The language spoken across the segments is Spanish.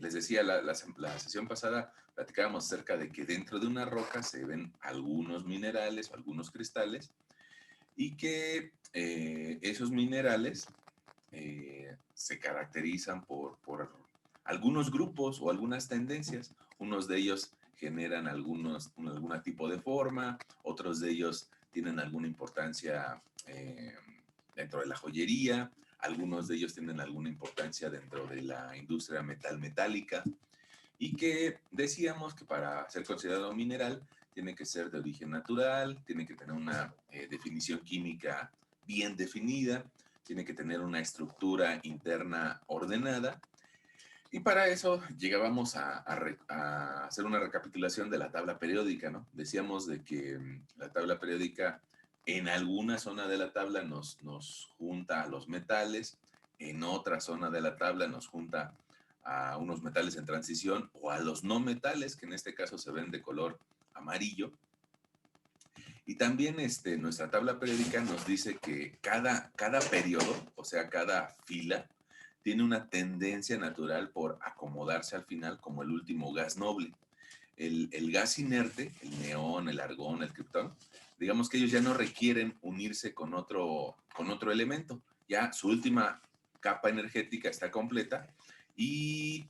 les decía, la sesión pasada platicábamos acerca de que dentro de una roca se ven algunos minerales o algunos cristales y que esos minerales se caracterizan por algunos grupos o algunas tendencias. Unos de ellos generan algún tipo de forma, otros de ellos tienen alguna importancia dentro de la joyería, algunos de ellos tienen alguna importancia dentro de la industria metálica, y que decíamos que para ser considerado mineral tiene que ser de origen natural, tiene que tener una definición química bien definida, tiene que tener una estructura interna ordenada. Y para eso llegábamos a hacer una recapitulación de la tabla periódica, ¿no? Decíamos de que la tabla periódica en alguna zona de la tabla nos junta a los metales, en otra zona de la tabla nos junta a unos metales en transición o a los no metales, que en este caso se ven de color amarillo. Y también nuestra tabla periódica nos dice que cada periodo, o sea, cada fila, tiene una tendencia natural por acomodarse al final como el último gas noble. El gas inerte, el neón, el argón, el criptón, digamos que ellos ya no requieren unirse con otro elemento. Ya su última capa energética está completa y,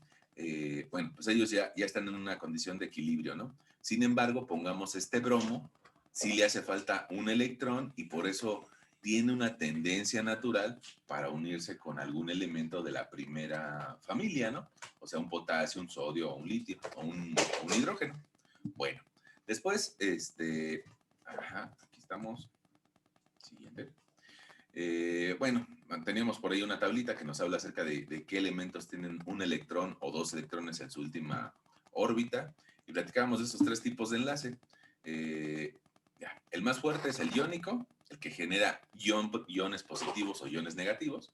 bueno, pues ellos ya están en una condición de equilibrio, ¿no? Sin embargo, pongamos este bromo, sí le hace falta un electrón y por eso tiene una tendencia natural para unirse con algún elemento de la primera familia, ¿no? O sea, un potasio, un sodio, un litio, o un hidrógeno. Bueno, después, ajá, aquí estamos. Siguiente. Bueno, teníamos por ahí una tablita que nos habla acerca de qué elementos tienen un electrón o dos electrones en su última órbita y platicábamos de esos tres tipos de enlace. Ya, el más fuerte es el iónico, el que genera iones positivos o iones negativos,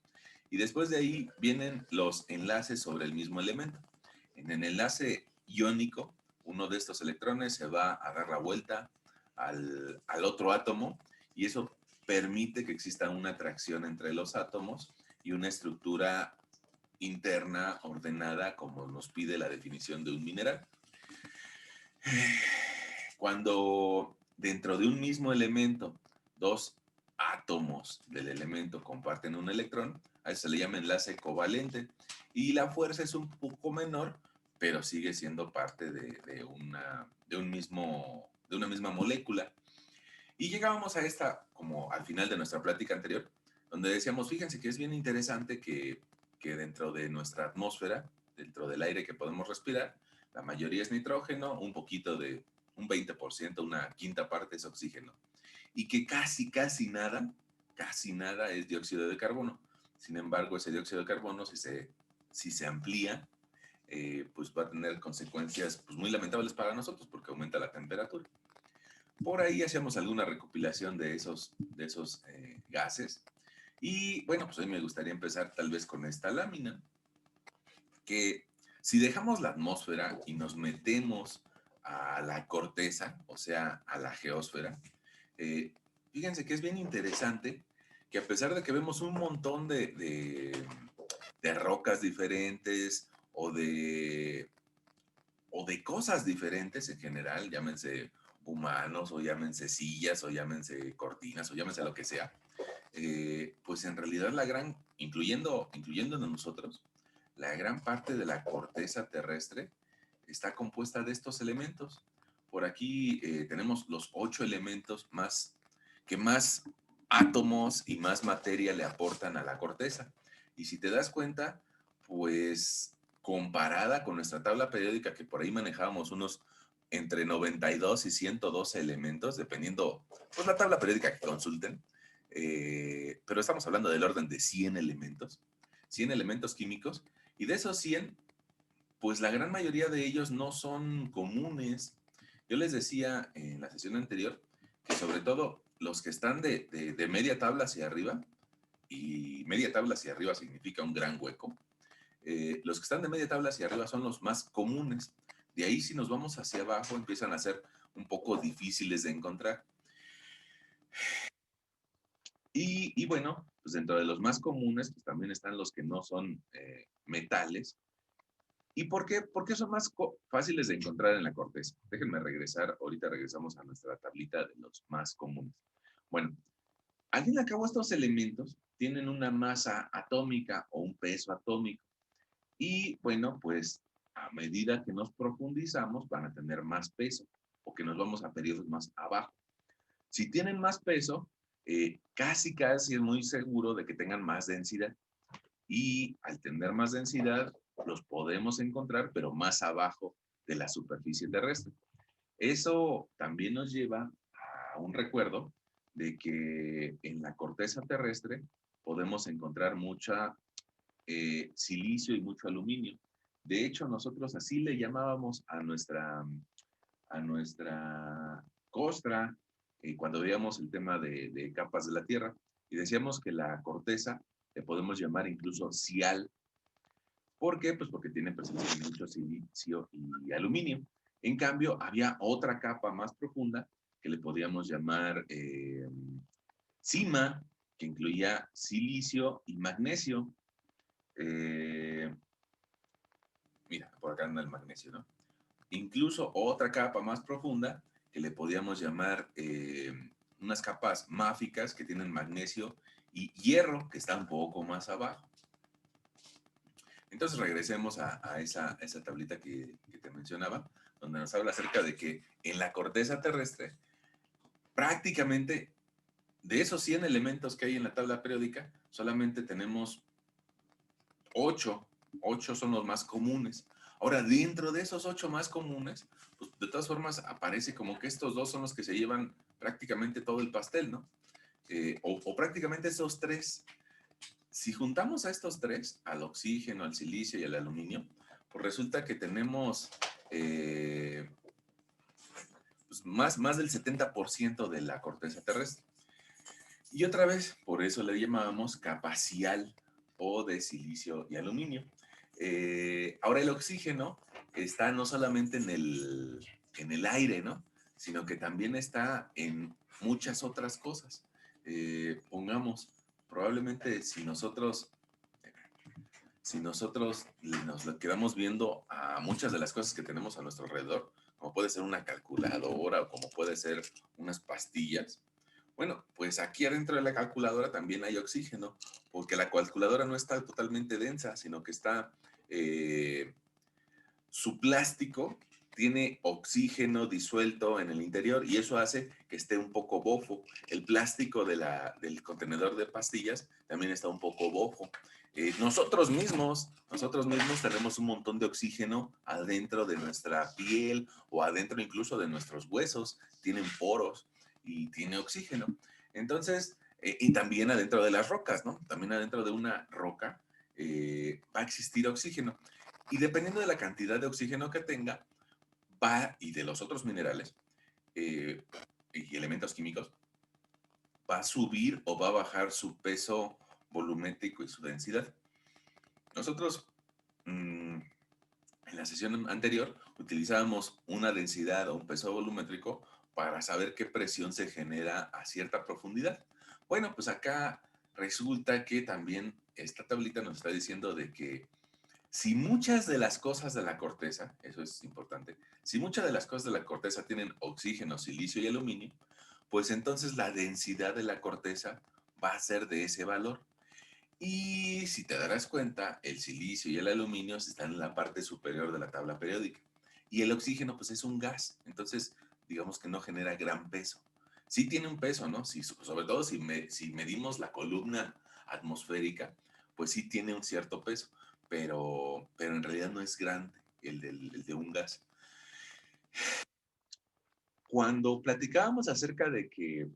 y después de ahí vienen los enlaces sobre el mismo elemento. En el enlace iónico, uno de estos electrones se va a dar la vuelta al otro átomo y eso permite que exista una atracción entre los átomos y una estructura interna ordenada como nos pide la definición de un mineral. Cuando dentro de un mismo elemento dos átomos del elemento comparten un electrón, a eso se le llama enlace covalente y la fuerza es un poco menor, pero sigue siendo parte de una misma molécula. Y llegábamos a esta, como al final de nuestra plática anterior, donde decíamos, fíjense que es bien interesante que dentro de nuestra atmósfera, dentro del aire que podemos respirar, la mayoría es nitrógeno, un poquito de un 20%, una quinta parte es oxígeno. Y que casi nada es dióxido de carbono. Sin embargo, ese dióxido de carbono, si se amplía, pues va a tener consecuencias pues, muy lamentables para nosotros porque aumenta la temperatura. Por ahí hacíamos alguna recopilación de esos gases. Y bueno, pues hoy me gustaría empezar tal vez con esta lámina, que si dejamos la atmósfera y nos metemos a la corteza, o sea, a la geósfera, eh, fíjense que es bien interesante que a pesar de que vemos un montón de rocas diferentes o de cosas diferentes en general, llámense humanos o llámense sillas o llámense cortinas o llámense lo que sea, pues en realidad incluyendo nosotros, la gran parte de la corteza terrestre está compuesta de estos elementos. Por aquí tenemos los 8 elementos que más átomos y más materia le aportan a la corteza. Y si te das cuenta, pues comparada con nuestra tabla periódica, que por ahí manejábamos unos entre 92 y 112 elementos, dependiendo, pues la tabla periódica que consulten, pero estamos hablando del orden de 100 elementos químicos, y de esos 100 pues la gran mayoría de ellos no son comunes. Yo les decía en la sesión anterior que sobre todo los que están de media tabla hacia arriba, y media tabla hacia arriba significa un gran hueco, los que están de media tabla hacia arriba son los más comunes. De ahí si nos vamos hacia abajo empiezan a ser un poco difíciles de encontrar. Y bueno, pues dentro de los más comunes pues también están los que no son metales, ¿Y por qué? Porque son más fáciles de encontrar en la corteza. Déjenme regresar, ahorita regresamos a nuestra tablita de los más comunes. Bueno, al fin y al cabo estos elementos tienen una masa atómica o un peso atómico. Y bueno, pues a medida que nos profundizamos van a tener más peso o que nos vamos a periodos más abajo. Si tienen más peso, casi es muy seguro de que tengan más densidad. Y al tener más densidad, los podemos encontrar, pero más abajo de la superficie terrestre. Eso también nos lleva a un recuerdo de que en la corteza terrestre podemos encontrar mucha silicio y mucho aluminio. De hecho, nosotros así le llamábamos a nuestra costra cuando veíamos el tema de capas de la Tierra y decíamos que la corteza le podemos llamar incluso cial. ¿Por qué? Pues porque tiene presencia de mucho silicio y aluminio. En cambio, había otra capa más profunda que le podíamos llamar cima, que incluía silicio y magnesio. Eh, Mira, por acá anda el magnesio, ¿no? Incluso otra capa más profunda que le podíamos llamar unas capas máficas que tienen magnesio y hierro que está un poco más abajo. Entonces regresemos a esa tablita que te mencionaba, donde nos habla acerca de que en la corteza terrestre, prácticamente de esos 100 elementos que hay en la tabla periódica, solamente tenemos 8. 8 son los más comunes. Ahora, dentro de esos 8 más comunes, pues de todas formas aparece como que estos dos son los que se llevan prácticamente todo el pastel, ¿no? O prácticamente esos tres. Si juntamos a estos tres, al oxígeno, al silicio y al aluminio, pues resulta que tenemos pues más del 70% de la corteza terrestre. Y otra vez, por eso le llamábamos capa cial o de silicio y aluminio. Ahora el oxígeno está no solamente en el aire, ¿no? Sino que también está en muchas otras cosas. Pongamos, probablemente si nosotros nos lo quedamos viendo a muchas de las cosas que tenemos a nuestro alrededor, como puede ser una calculadora o como puede ser unas pastillas, bueno, pues aquí adentro de la calculadora también hay oxígeno, porque la calculadora no está totalmente densa, sino que está, su plástico tiene oxígeno disuelto en el interior y eso hace que esté un poco bofo. El plástico del contenedor de pastillas también está un poco bofo. Nosotros mismos tenemos un montón de oxígeno adentro de nuestra piel o adentro incluso de nuestros huesos. Tienen poros y tiene oxígeno. Entonces, y también adentro de las rocas, ¿no? También adentro de una roca va a existir oxígeno. Y dependiendo de la cantidad de oxígeno que tenga, y de los otros minerales eh, y elementos químicos, va a subir o va a bajar su peso volumétrico y su densidad. Nosotros, en la sesión anterior, utilizábamos una densidad o un peso volumétrico para saber qué presión se genera a cierta profundidad. Bueno, pues acá resulta que también esta tablita nos está diciendo de que si muchas de las cosas de la corteza, eso es importante, si muchas de las cosas de la corteza tienen oxígeno, silicio y aluminio, pues entonces la densidad de la corteza va a ser de ese valor. Y si te darás cuenta, el silicio y el aluminio están en la parte superior de la tabla periódica. Y el oxígeno, pues es un gas. Entonces, digamos que no genera gran peso. Sí tiene un peso, ¿no? Sí, sobre todo si medimos la columna atmosférica, pues sí tiene un cierto peso. Pero en realidad no es grande el de un gas. Cuando platicábamos acerca de que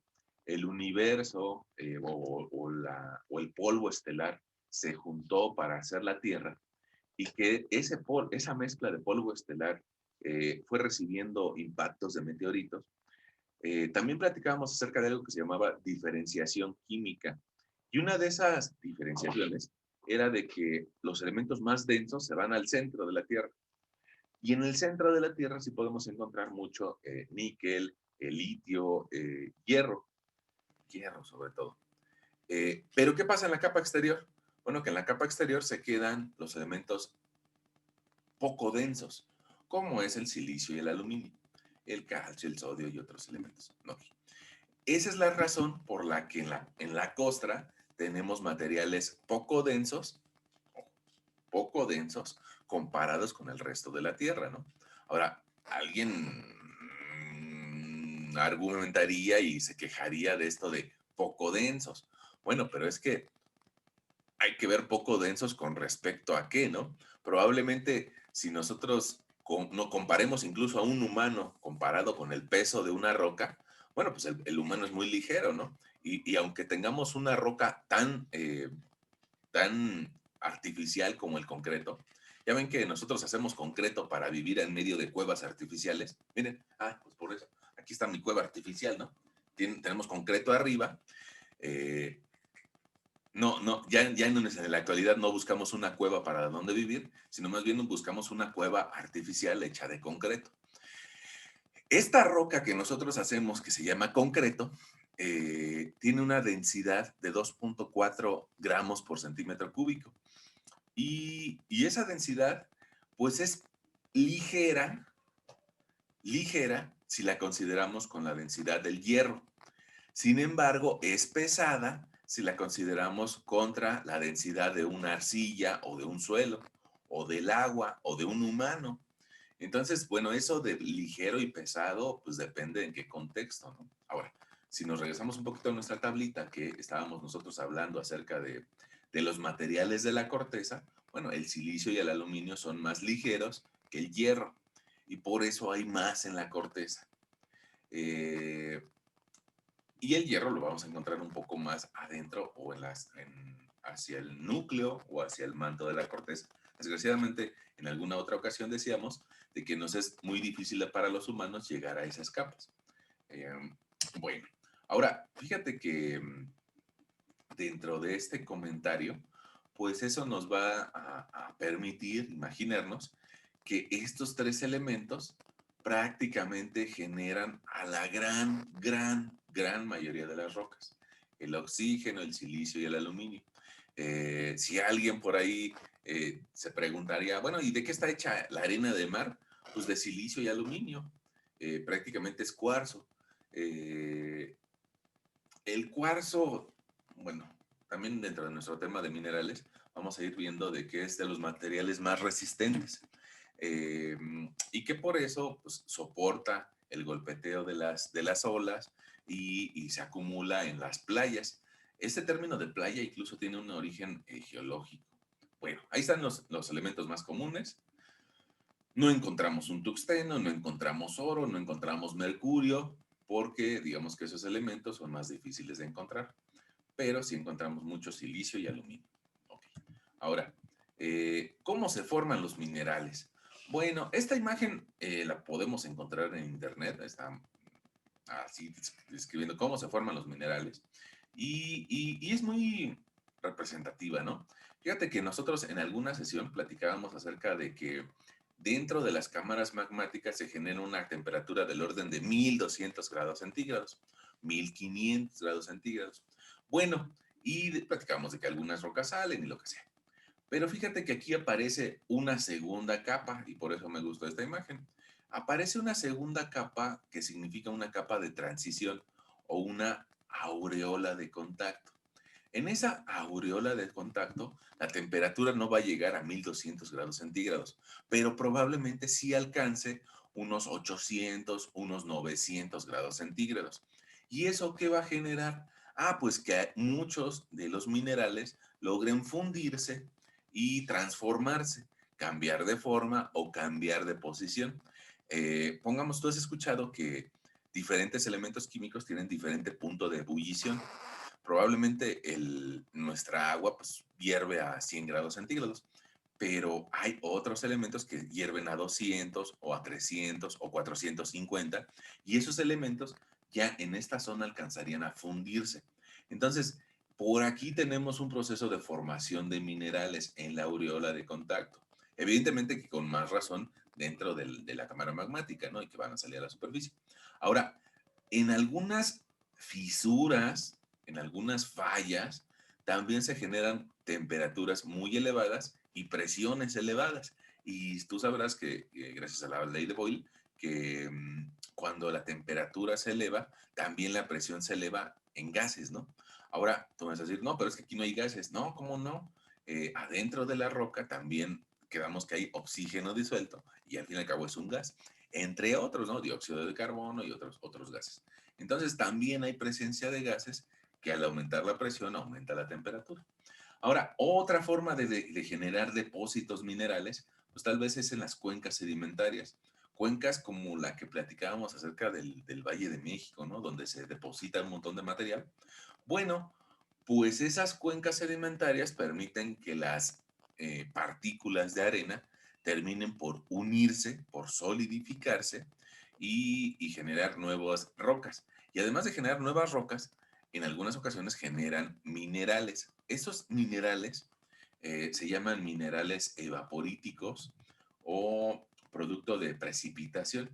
el universo o el polvo estelar se juntó para hacer la Tierra y que esa mezcla de polvo estelar fue recibiendo impactos de meteoritos, también platicábamos acerca de algo que se llamaba diferenciación química. Y una de esas diferenciaciones era de que los elementos más densos se van al centro de la Tierra. Y en el centro de la Tierra sí podemos encontrar mucho níquel, litio, hierro sobre todo. Pero ¿qué pasa en la capa exterior? Bueno, que en la capa exterior se quedan los elementos poco densos, como es el silicio y el aluminio, el calcio, el sodio y otros elementos. Ok. Esa es la razón por la que en la costra tenemos materiales poco densos comparados con el resto de la Tierra, ¿no? Ahora, alguien argumentaría y se quejaría de esto de poco densos. Bueno, pero es que hay que ver poco densos con respecto a qué, ¿no? Probablemente si nosotros no comparemos incluso a un humano comparado con el peso de una roca, bueno, pues el humano es muy ligero, ¿no? Y aunque tengamos una roca tan artificial como el concreto, ya ven que nosotros hacemos concreto para vivir en medio de cuevas artificiales. Miren, pues por eso, aquí está mi cueva artificial, ¿no? Tenemos concreto arriba, eh, ya en la actualidad no buscamos una cueva para donde vivir, sino más bien buscamos una cueva artificial hecha de concreto. Esta roca que nosotros hacemos, que se llama concreto, tiene una densidad de 2.4 gramos por centímetro cúbico. Y esa densidad, pues es ligera, ligera si la consideramos con la densidad del hierro. Sin embargo, es pesada si la consideramos contra la densidad de una arcilla o de un suelo, o del agua o de un humano. Entonces, bueno, eso de ligero y pesado, pues depende en qué contexto, ¿no? Ahora, si nos regresamos un poquito a nuestra tablita que estábamos nosotros hablando acerca de los materiales de la corteza, bueno, el silicio y el aluminio son más ligeros que el hierro y por eso hay más en la corteza. Eh, y el hierro lo vamos a encontrar un poco más adentro o hacia el núcleo o hacia el manto de la corteza. Desgraciadamente, en alguna otra ocasión decíamos de que nos es muy difícil para los humanos llegar a esas capas. Eh, bueno, ahora, fíjate que dentro de este comentario, pues eso nos va a permitir imaginarnos que estos tres elementos prácticamente generan a la gran mayoría de las rocas. El oxígeno, el silicio y el aluminio. Si alguien por ahí se preguntaría, bueno, ¿y de qué está hecha la arena de mar? Pues de silicio y aluminio. Prácticamente es cuarzo. Eh, el cuarzo, bueno, también dentro de nuestro tema de minerales, vamos a ir viendo de que es de los materiales más resistentes eh, y que por eso pues, soporta el golpeteo de las olas y se acumula en las playas. Este término de playa incluso tiene un origen geológico. Bueno, ahí están los elementos más comunes. No encontramos un tuxteno, no encontramos oro, no encontramos mercurio, porque digamos que esos elementos son más difíciles de encontrar, pero sí encontramos mucho silicio y aluminio. Okay. Ahora, ¿cómo se forman los minerales? Bueno, esta imagen la podemos encontrar en internet, está así describiendo cómo se forman los minerales y es muy representativa, ¿no? Fíjate que nosotros en alguna sesión platicábamos acerca de que dentro de las cámaras magmáticas se genera una temperatura del orden de 1200 grados centígrados, 1500 grados centígrados. Bueno, y platicamos de que algunas rocas salen y lo que sea. Pero fíjate que aquí aparece una segunda capa y por eso me gustó esta imagen. Aparece una segunda capa que significa una capa de transición o una aureola de contacto. En esa aureola de contacto, la temperatura no va a llegar a 1200 grados centígrados, pero probablemente sí alcance unos 800, unos 900 grados centígrados. ¿Y eso qué va a generar? Pues que muchos de los minerales logren fundirse y transformarse, cambiar de forma o cambiar de posición. Pongamos, tú has escuchado que diferentes elementos químicos tienen diferente punto de ebullición. Probablemente nuestra agua pues hierve a 100 grados centígrados, pero hay otros elementos que hierven a 200 o a 300 o 450 y esos elementos ya en esta zona alcanzarían a fundirse. Entonces, por aquí tenemos un proceso de formación de minerales en la aureola de contacto. Evidentemente que con más razón dentro de la cámara magmática, ¿no? Y que van a salir a la superficie. Ahora, en algunas fisuras, en algunas fallas, también se generan temperaturas muy elevadas y presiones elevadas. Y tú sabrás que, gracias a la ley de Boyle, que cuando la temperatura se eleva, también la presión se eleva en gases, ¿no? Ahora, tú me vas a decir, no, pero es que aquí no hay gases. No, ¿cómo no? Adentro de la roca también quedamos que hay oxígeno disuelto y al fin y al cabo es un gas, entre otros, ¿no? Dióxido de carbono y otros gases. Entonces, también hay presencia de gases que al aumentar la presión aumenta la temperatura. Ahora, otra forma de generar depósitos minerales, pues tal vez es en las cuencas sedimentarias. Cuencas como la que platicábamos acerca del Valle de México, ¿no? Donde se deposita un montón de material. Bueno, pues esas cuencas sedimentarias permiten que las partículas de arena terminen por unirse, por solidificarse y generar nuevas rocas. Y además de generar nuevas rocas, en algunas ocasiones generan minerales. Esos minerales se llaman minerales evaporíticos o producto de precipitación.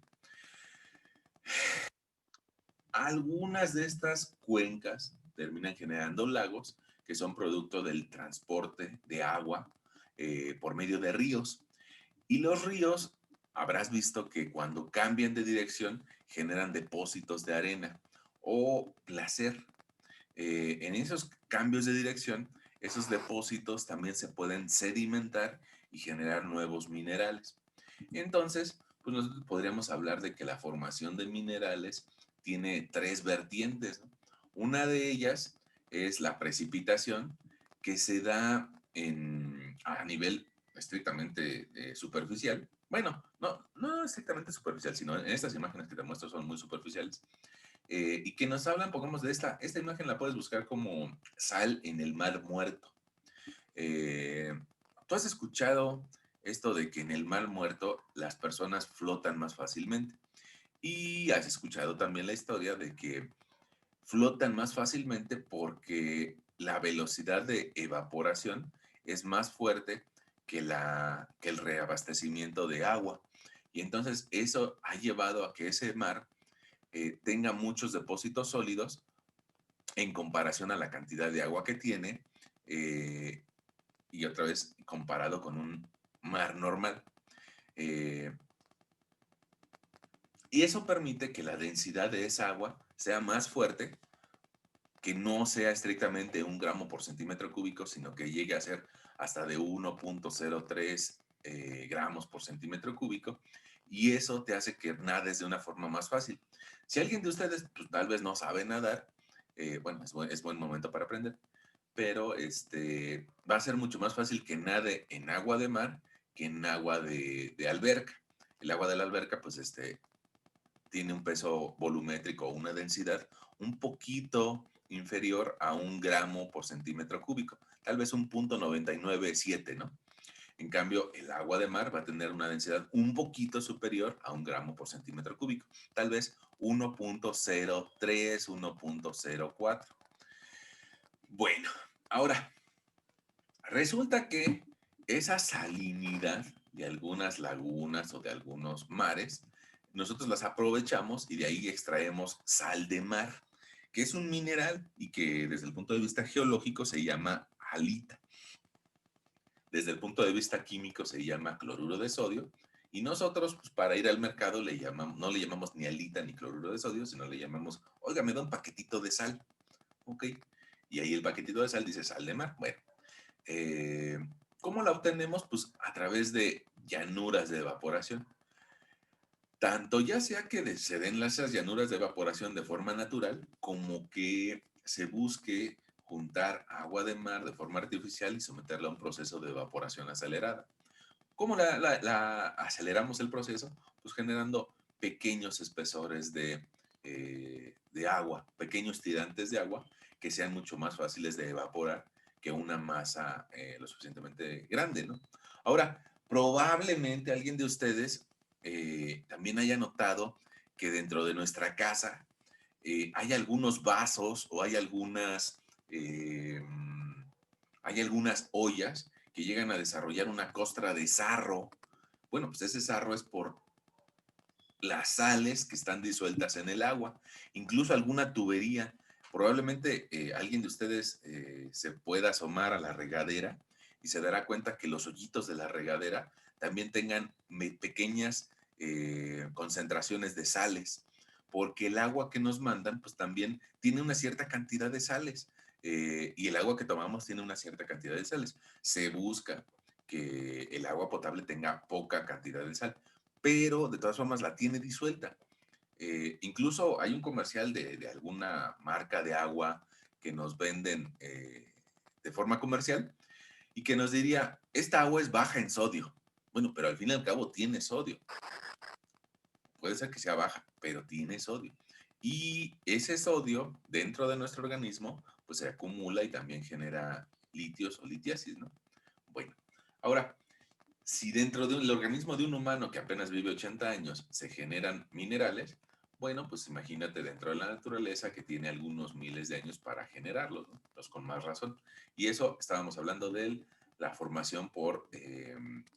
Algunas de estas cuencas terminan generando lagos que son producto del transporte de agua por medio de ríos. Y los ríos, habrás visto que cuando cambian de dirección generan depósitos de arena o placer. En esos cambios de dirección, esos depósitos también se pueden sedimentar y generar nuevos minerales. Entonces, pues nosotros podríamos hablar de que la formación de minerales tiene tres vertientes, ¿no? Una de ellas es la precipitación, que se da a nivel estrictamente superficial. Bueno, no estrictamente superficial, sino en estas imágenes que te muestro son muy superficiales. Y que nos hablan, pongamos, de esta imagen la puedes buscar como sal en el mar muerto. Eh, ¿Tú has escuchado esto de que en el mar muerto las personas flotan más fácilmente? Y has escuchado también la historia de que flotan más fácilmente porque la velocidad de evaporación es más fuerte que el reabastecimiento de agua. Y entonces eso ha llevado a que ese mar tenga muchos depósitos sólidos en comparación a la cantidad de agua que tiene eh, y otra vez comparado con un mar normal. Eh, y eso permite que la densidad de esa agua sea más fuerte, que no sea estrictamente 1 gramo por centímetro cúbico, sino que llegue a ser hasta de 1,03 gramos por centímetro cúbico, y eso te hace que nades de una forma más fácil. Si alguien de ustedes pues, tal vez no sabe nadar, bueno, es buen momento para aprender, pero va a ser mucho más fácil que nade en agua de mar que en agua de alberca. El agua de la alberca, pues tiene un peso volumétrico o una densidad un poquito inferior a 1 gramo por centímetro cúbico, tal vez 1,997, ¿no? En cambio, el agua de mar va a tener una densidad un poquito superior a 1 gramo por centímetro cúbico, tal vez 1,03, 1,04. Bueno, ahora, resulta que esa salinidad de algunas lagunas o de algunos mares, nosotros las aprovechamos y de ahí extraemos sal de mar, que es un mineral y que desde el punto de vista geológico se llama halita. Desde el punto de vista químico se llama cloruro de sodio. Y nosotros, pues, para ir al mercado, no le llamamos ni halita ni cloruro de sodio, sino le llamamos, oiga, me da un paquetito de sal. Ok. Y ahí el paquetito de sal dice sal de mar. Bueno, eh, ¿cómo la obtenemos? Pues a través de llanuras de evaporación. Tanto ya sea que se den esas llanuras de evaporación de forma natural, como que se busque juntar agua de mar de forma artificial y someterla a un proceso de evaporación acelerada. ¿Cómo aceleramos el proceso? Pues generando pequeños espesores de agua, pequeños tirantes de agua que sean mucho más fáciles de evaporar que una masa lo suficientemente grande, ¿no? Ahora, probablemente alguien de ustedes también haya notado que dentro de nuestra casa hay algunos vasos o hay algunas ollas que llegan a desarrollar una costra de sarro. Bueno, pues ese sarro es por las sales que están disueltas en el agua, incluso alguna tubería. Probablemente alguien de ustedes se pueda asomar a la regadera y se dará cuenta que los hoyitos de la regadera también tengan pequeñas concentraciones de sales, porque el agua que nos mandan, pues también tiene una cierta cantidad de sales, y el agua que tomamos tiene una cierta cantidad de sales. Se busca que el agua potable tenga poca cantidad de sal, pero de todas formas la tiene disuelta. Incluso hay un comercial de alguna marca de agua que nos venden de forma comercial y que nos diría, esta agua es baja en sodio. Bueno, pero al fin y al cabo tiene sodio. Puede ser que sea baja, pero tiene sodio. Y ese sodio dentro de nuestro organismo, pues se acumula y también genera litios o litiasis, ¿no? Bueno, ahora, si dentro del organismo de un humano que apenas vive 80 años se generan minerales, bueno, pues imagínate dentro de la naturaleza que tiene algunos miles de años para generarlos, ¿no? Pues con más razón. Y eso estábamos hablando de la formación por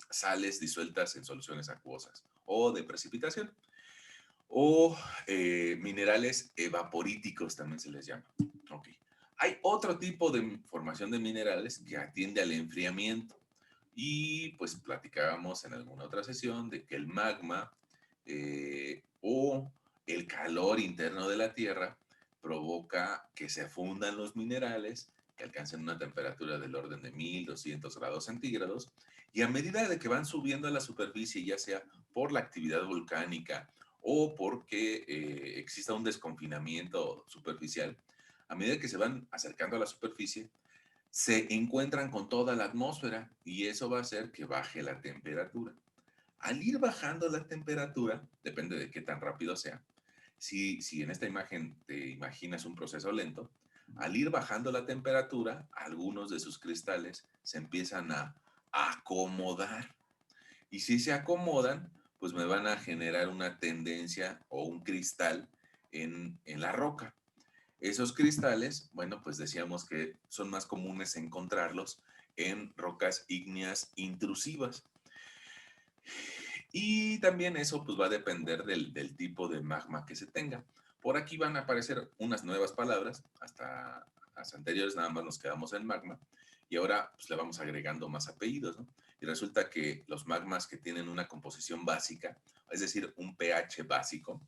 sales disueltas en soluciones acuosas o de precipitación o minerales evaporíticos también se les llama. Ok. Hay otro tipo de formación de minerales que atiende al enfriamiento. Y pues platicábamos en alguna otra sesión de que el magma o el calor interno de la Tierra provoca que se fundan los minerales, que alcancen una temperatura del orden de 1200 grados centígrados, y a medida de que van subiendo a la superficie, ya sea por la actividad volcánica o porque exista un desconfinamiento superficial, a medida que se van acercando a la superficie, se encuentran con toda la atmósfera y eso va a hacer que baje la temperatura. Al ir bajando la temperatura, depende de qué tan rápido sea, si en esta imagen te imaginas un proceso lento, al ir bajando la temperatura, algunos de sus cristales se empiezan a acomodar. Y si se acomodan, pues me van a generar una tendencia o un cristal en la roca. Esos cristales, bueno, pues decíamos que son más comunes encontrarlos en rocas ígneas intrusivas. Y también eso pues va a depender del tipo de magma que se tenga. Por aquí van a aparecer unas nuevas palabras, hasta las anteriores nada más nos quedamos en magma, y ahora pues le vamos agregando más apellidos, ¿no? Y resulta que los magmas que tienen una composición básica, es decir, un pH básico,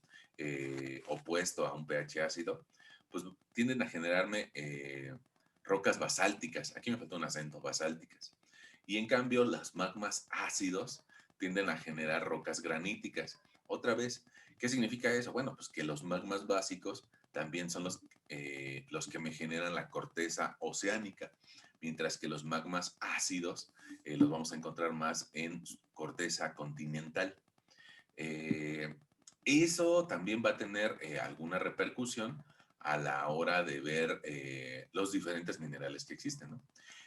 opuesto a un pH ácido, pues tienden a generarme rocas basálticas. Aquí me faltó un acento, basálticas. Y en cambio, los magmas ácidos tienden a generar rocas graníticas. Otra vez, ¿qué significa eso? Bueno, pues que los magmas básicos también son los que me generan la corteza oceánica, mientras que los magmas ácidos los vamos a encontrar más en corteza continental. Eh, Eso también va a tener alguna repercusión a la hora de ver los diferentes minerales que existen, ¿no?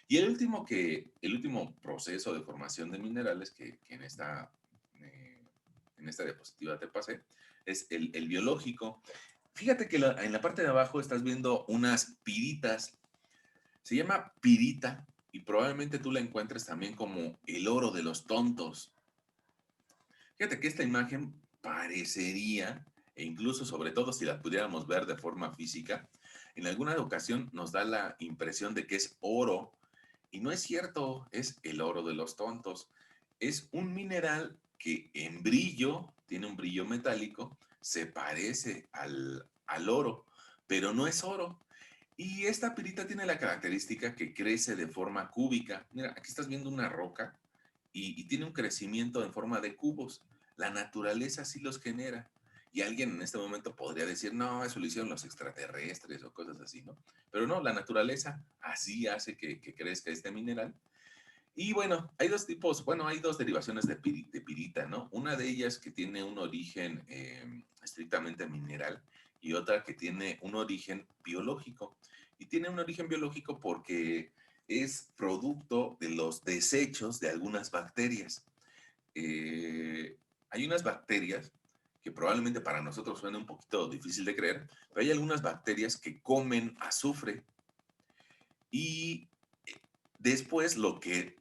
Y el último proceso de formación de minerales que en esta diapositiva te pasé es el biológico. Fíjate que en la parte de abajo estás viendo unas piritas. Se llama pirita y probablemente tú la encuentres también como el oro de los tontos. Fíjate que esta imagen parecería, e incluso sobre todo si la pudiéramos ver de forma física, en alguna ocasión nos da la impresión de que es oro, y no es cierto, es el oro de los tontos. Es un mineral que en brillo, tiene un brillo metálico, se parece al oro, pero no es oro. Y esta pirita tiene la característica que crece de forma cúbica. Mira, aquí estás viendo una roca y tiene un crecimiento en forma de cubos. La naturaleza sí los genera. Y alguien en este momento podría decir, no, eso lo hicieron los extraterrestres o cosas así, ¿no? Pero no, la naturaleza así hace que crezca este mineral. Y bueno, hay dos tipos, bueno, hay dos derivaciones de pirita, ¿no? Una de ellas que tiene un origen estrictamente mineral y otra que tiene un origen biológico. Y tiene un origen biológico porque es producto de los desechos de algunas bacterias. Hay unas bacterias que probablemente para nosotros suene un poquito difícil de creer, pero hay algunas bacterias que comen azufre y después lo que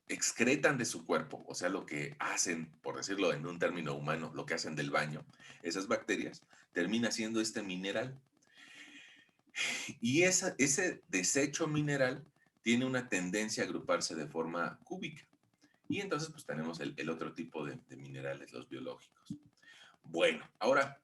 excretan de su cuerpo, o sea, lo que hacen, por decirlo en un término humano, lo que hacen del baño, esas bacterias, termina siendo este mineral. Y ese desecho mineral tiene una tendencia a agruparse de forma cúbica. Y entonces pues tenemos el otro tipo de minerales, los biológicos. Bueno, ahora,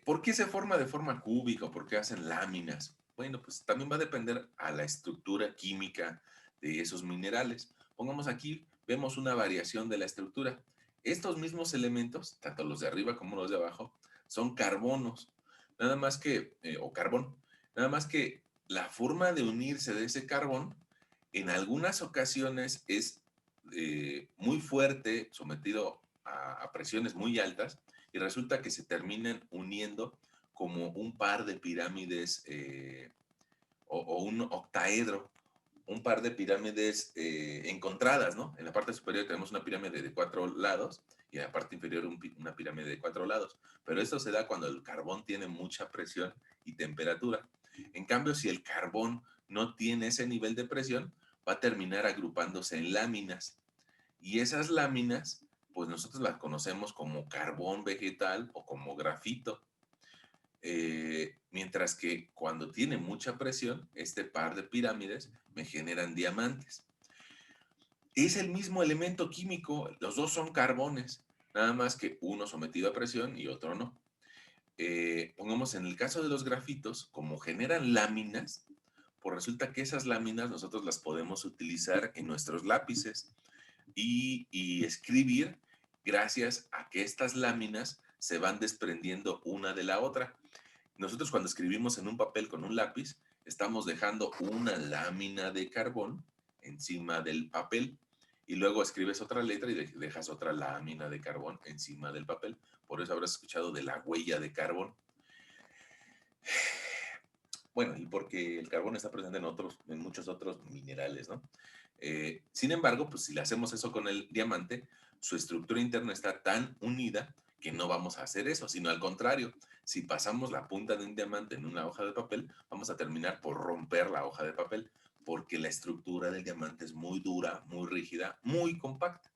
¿por qué se forma de forma cúbica o por qué hacen láminas? Bueno, pues también va a depender a la estructura química de esos minerales. Pongamos aquí, vemos una variación de la estructura. Estos mismos elementos, tanto los de arriba como los de abajo, son carbonos, nada más que, o carbón, nada más que la forma de unirse de ese carbón en algunas ocasiones es muy fuerte, sometido a presiones muy altas, y resulta que se terminan uniendo como un par de pirámides o un octaedro, un par de pirámides encontradas, ¿no? En la parte superior tenemos una pirámide de 4 lados y en la parte inferior una pirámide de 4 lados. Pero esto se da cuando el carbón tiene mucha presión y temperatura. En cambio, si el carbón no tiene ese nivel de presión, va a terminar agrupándose en láminas. Y esas láminas, pues nosotros las conocemos como carbón vegetal o como grafito. Mientras que cuando tiene mucha presión, este par de pirámides me generan diamantes. Es el mismo elemento químico, los dos son carbones, nada más que uno sometido a presión y otro no. Pongamos en el caso de los grafitos, como generan láminas, pues resulta que esas láminas nosotros las podemos utilizar en nuestros lápices y escribir gracias a que estas láminas se van desprendiendo una de la otra. Nosotros cuando escribimos en un papel con un lápiz, estamos dejando una lámina de carbón encima del papel y luego escribes otra letra y dejas otra lámina de carbón encima del papel. Por eso habrás escuchado de la huella de carbón. Bueno, y porque el carbón está presente en muchos otros minerales, ¿no? Sin embargo, pues si le hacemos eso con el diamante, su estructura interna está tan unida que no vamos a hacer eso, sino al contrario, si pasamos la punta de un diamante en una hoja de papel, vamos a terminar por romper la hoja de papel, porque la estructura del diamante es muy dura, muy rígida, muy compacta.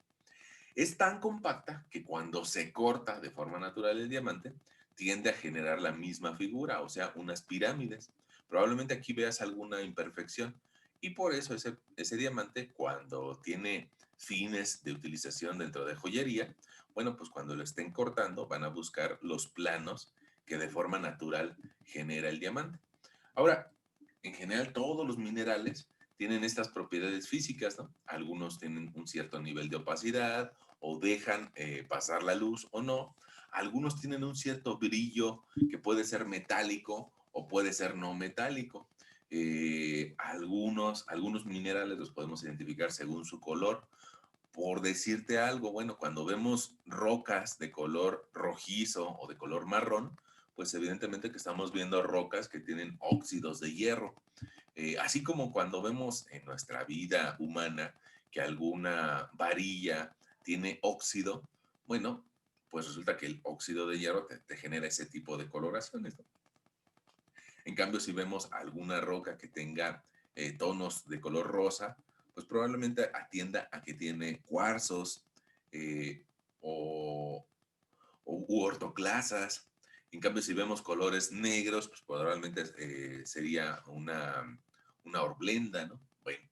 Es tan compacta que cuando se corta de forma natural el diamante, tiende a generar la misma figura, o sea, unas pirámides. Probablemente aquí veas alguna imperfección y por eso ese diamante, cuando tiene fines de utilización dentro de joyería, bueno, pues cuando lo estén cortando van a buscar los planos que de forma natural genera el diamante. Ahora, en general todos los minerales tienen estas propiedades físicas, ¿no? Algunos tienen un cierto nivel de opacidad o dejan pasar la luz o no. Algunos tienen un cierto brillo que puede ser metálico o puede ser no metálico. Algunos minerales los podemos identificar según su color. Por decirte algo, bueno, cuando vemos rocas de color rojizo o de color marrón, pues evidentemente que estamos viendo rocas que tienen óxidos de hierro. Así como cuando vemos en nuestra vida humana que alguna varilla tiene óxido, bueno, pues resulta que el óxido de hierro te genera ese tipo de coloraciones, ¿no? En cambio, si vemos alguna roca que tenga tonos de color rosa, pues probablemente atienda a que tiene cuarzos eh, o, u ortoclasas. En cambio, si vemos colores negros, pues probablemente sería una horblenda, ¿no? Bueno,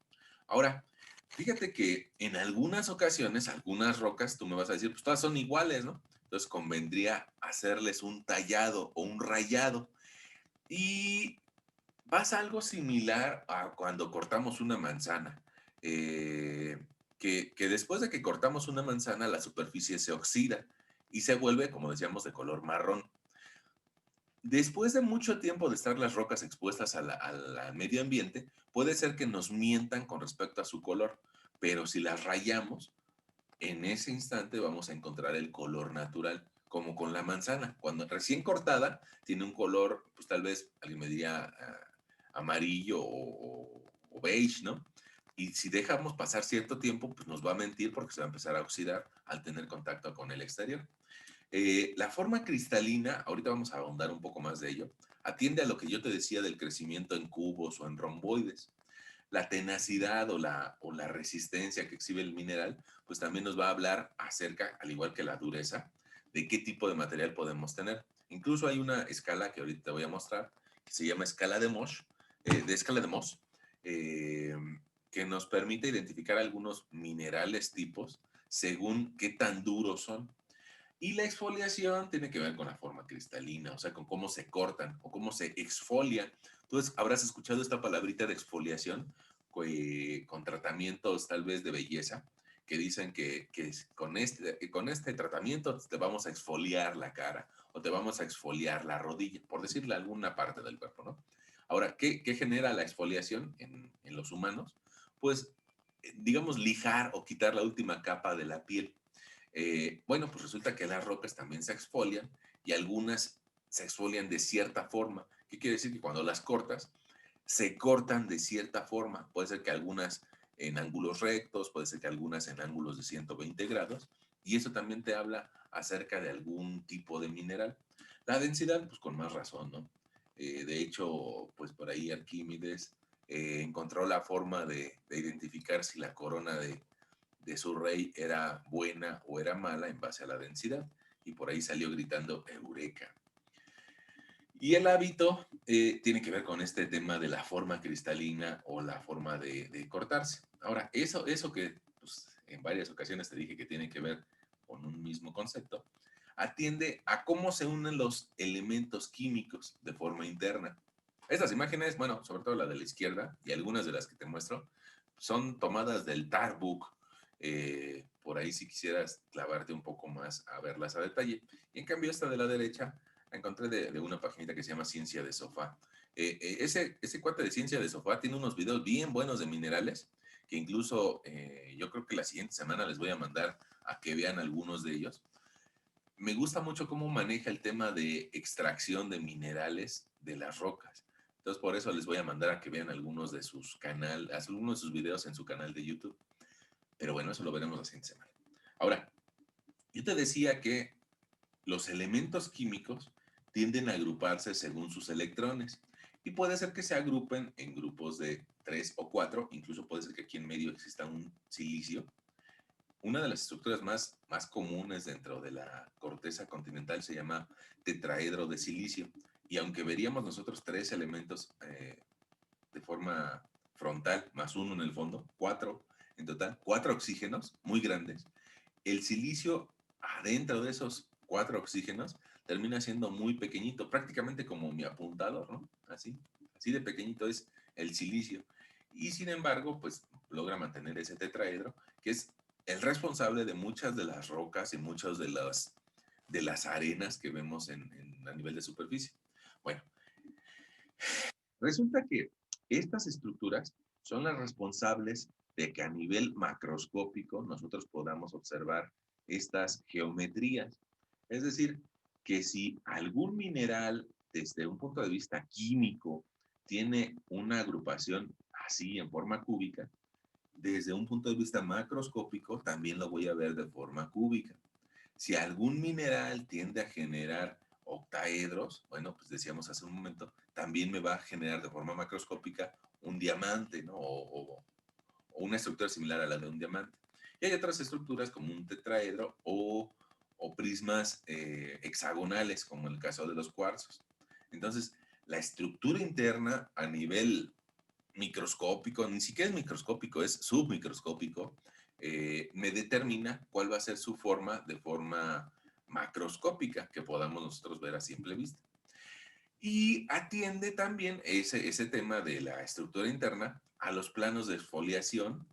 ahora, fíjate que en algunas ocasiones, algunas rocas, tú me vas a decir, pues todas son iguales, ¿no? Entonces convendría hacerles un tallado o un rayado. Y pasa algo similar a cuando cortamos una manzana. eh, que después de que cortamos una manzana, la superficie se oxida y se vuelve, como decíamos, de color marrón. Después de mucho tiempo de estar las rocas expuestas al medio ambiente, puede ser que nos mientan con respecto a su color, pero si las rayamos, en ese instante vamos a encontrar el color natural, como con la manzana. Cuando recién cortada, tiene un color, pues tal vez alguien me diría amarillo o beige, ¿no? Y si dejamos pasar cierto tiempo, pues nos va a mentir porque se va a empezar a oxidar al tener contacto con el exterior. La forma cristalina, ahorita vamos a ahondar un poco más de ello, atiende a lo que yo te decía del crecimiento en cubos o en romboides. La tenacidad o la resistencia que exhibe el mineral, pues también nos va a hablar acerca, al igual que la dureza, de qué tipo de material podemos tener. Incluso hay una escala que ahorita te voy a mostrar, que se llama escala de Mohs, de escala de Mohs, eh, que nos permite identificar algunos minerales tipos según qué tan duros son. Y la exfoliación tiene que ver con la forma cristalina, o sea, con cómo se cortan o cómo se exfolia. Entonces, habrás escuchado esta palabrita de exfoliación con tratamientos tal vez de belleza, que dicen que con este tratamiento te vamos a exfoliar la cara o te vamos a exfoliar la rodilla, por decirle alguna parte del cuerpo, ¿no? Ahora, ¿qué genera la exfoliación en los humanos? Pues, digamos, lijar o quitar la última capa de la piel. Bueno, pues resulta que las rocas también se exfolian y algunas se exfolian de cierta forma. ¿Qué quiere decir? Que cuando las cortas, se cortan de cierta forma. Puede ser que algunas en ángulos rectos, puede ser que algunas en ángulos de 120 grados, y eso también te habla acerca de algún tipo de mineral. La densidad, pues con más razón, ¿no? De hecho, pues por ahí Arquímedes encontró la forma de identificar si la corona de su rey era buena o era mala en base a la densidad, y por ahí salió gritando Eureka. Y el hábito tiene que ver con este tema de la forma cristalina o la forma de cortarse. Ahora, eso que pues, en varias ocasiones te dije que tiene que ver con un mismo concepto, atiende a cómo se unen los elementos químicos de forma interna. Estas imágenes, bueno, sobre todo la de la izquierda y algunas de las que te muestro, son tomadas del Tarbook. Por ahí si quisieras clavarte un poco más a verlas a detalle. Y en cambio esta de la derecha la encontré de una paginita que se llama Ciencia de Sofá. Ese cuate de Ciencia de Sofá tiene unos videos bien buenos de minerales, que incluso yo creo que la siguiente semana les voy a mandar a que vean algunos de ellos. Me gusta mucho cómo maneja el tema de extracción de minerales de las rocas. Entonces, por eso les voy a mandar a que vean algunos de sus algunos de sus videos en su canal de YouTube. Pero bueno, eso lo veremos la siguiente semana. Ahora, yo te decía que los elementos químicos tienden a agruparse según sus electrones y puede ser que se agrupen en grupos de 3 o 4, incluso puede ser que aquí en medio exista un silicio. Una de las estructuras más comunes dentro de la corteza continental se llama tetraedro de silicio, y aunque veríamos nosotros 3 elementos de forma frontal, más uno en el fondo, 4 en total, 4 oxígenos muy grandes, el silicio adentro de esos 4 oxígenos termina siendo muy pequeñito, prácticamente como mi apuntador, ¿no? Así de pequeñito es el silicio. Y sin embargo, pues logra mantener ese tetraedro, que es el responsable de muchas de las rocas y muchas de las arenas que vemos a nivel de superficie. Bueno, resulta que estas estructuras son las responsables de que a nivel macroscópico nosotros podamos observar estas geometrías. Es decir, que si algún mineral desde un punto de vista químico tiene una agrupación así en forma cúbica, desde un punto de vista macroscópico también lo voy a ver de forma cúbica. Si algún mineral tiende a generar octaedros, bueno, pues decíamos hace un momento, también me va a generar de forma macroscópica un diamante, ¿no? O una estructura similar a la de un diamante. Y hay otras estructuras como un tetraedro o prismas hexagonales, como en el caso de los cuarzos. Entonces, la estructura interna a nivel microscópico, ni siquiera es microscópico, es submicroscópico, me determina cuál va a ser su forma de forma macroscópica que podamos nosotros ver a simple vista. Y atiende también ese tema de la estructura interna a los planos de exfoliación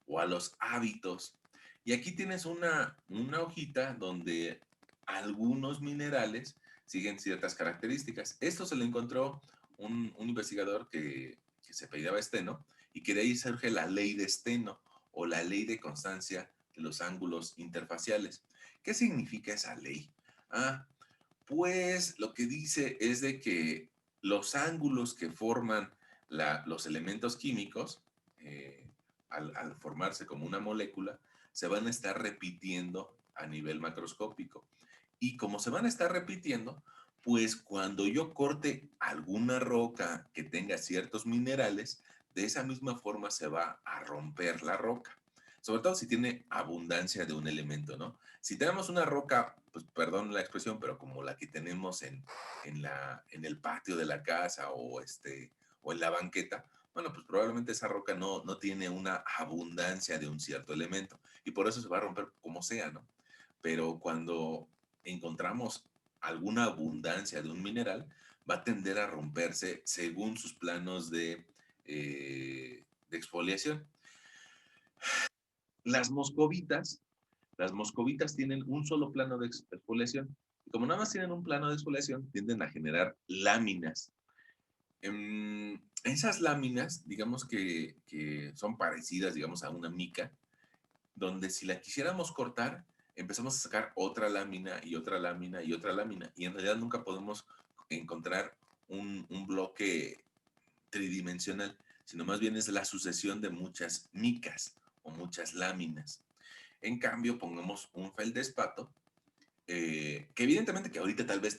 o a los hábitos. Y aquí tienes una hojita donde algunos minerales siguen ciertas características. Esto se lo encontró un investigador que se apellidaba Steno, y que de ahí surge la ley de Steno o la ley de constancia de los ángulos interfaciales. ¿Qué significa esa ley? Ah, pues lo que dice es de que los ángulos que forman los elementos químicos, al formarse como una molécula, se van a estar repitiendo a nivel macroscópico. Y como se van a estar repitiendo, pues cuando yo corte alguna roca que tenga ciertos minerales, de esa misma forma se va a romper la roca. Sobre todo si tiene abundancia de un elemento, ¿no? Si tenemos una roca, pues perdón la expresión, pero como la que tenemos en el patio de la casa o en la banqueta, Bueno, pues probablemente esa roca no tiene una abundancia de un cierto elemento y por eso se va a romper como sea, ¿no? Pero cuando encontramos alguna abundancia de un mineral, va a tender a romperse según sus planos de exfoliación. Las moscovitas, las moscovitas tienen un solo plano de exfoliación. Y como nada más tienen un plano de exfoliación, tienden a generar láminas. Esas láminas, digamos que son parecidas, digamos, a una mica, donde si la quisiéramos cortar, empezamos a sacar otra lámina y otra lámina y otra lámina. Y en realidad nunca podemos encontrar un bloque tridimensional, sino más bien es la sucesión de muchas micas o muchas láminas. En cambio, pongamos un feldespato, que evidentemente que ahorita tal vez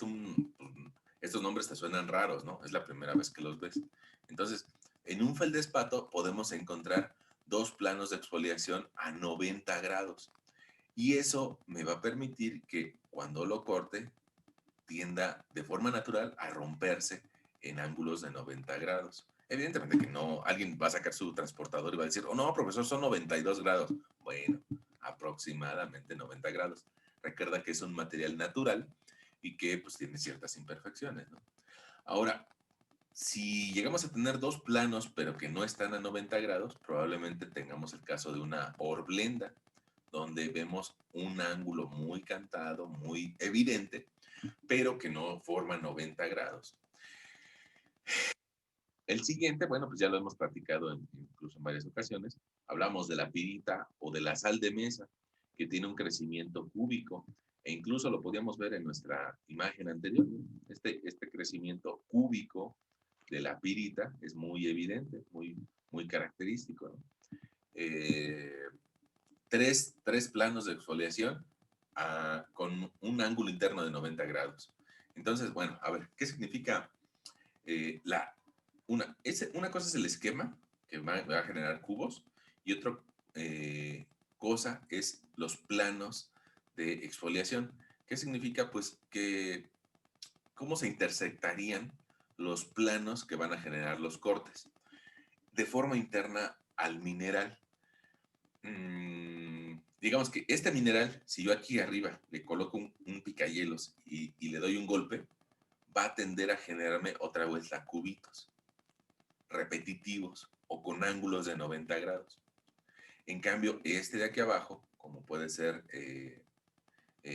estos nombres te suenan raros, ¿no? Es la primera vez que los ves. Entonces, en un feldespato podemos encontrar dos planos de exfoliación a 90 grados. Y eso me va a permitir que cuando lo corte tienda de forma natural a romperse en ángulos de 90 grados. Evidentemente que no, alguien va a sacar su transportador y va a decir, oh no, profesor, son 92 grados. Bueno, aproximadamente 90 grados. Recuerda que es un material natural y que pues tiene ciertas imperfecciones, ¿no? Ahora, si llegamos a tener dos planos pero que no están a 90 grados, probablemente tengamos el caso de una horblenda, donde vemos un ángulo muy cantado, muy evidente, pero que no forma 90 grados. El siguiente, bueno, pues ya lo hemos platicado incluso en varias ocasiones, hablamos de la pirita o de la sal de mesa, que tiene un crecimiento cúbico, e incluso lo podíamos ver en nuestra imagen anterior. Este crecimiento cúbico de la pirita es muy evidente, muy característico, ¿no? Eh, tres planos de exfoliación con un ángulo interno de 90 grados. Entonces, bueno, a ver, ¿qué significa una cosa es el esquema, que va a generar cubos, y otra cosa es los planos de exfoliación. ¿Qué significa? Pues que cómo se intersectarían los planos que van a generar los cortes de forma interna al mineral. Digamos que este mineral, si yo aquí arriba le coloco un picayelos y le doy un golpe, va a tender a generarme otra vez la cubitos repetitivos o con ángulos de 90 grados. En cambio, este de aquí abajo, como puede ser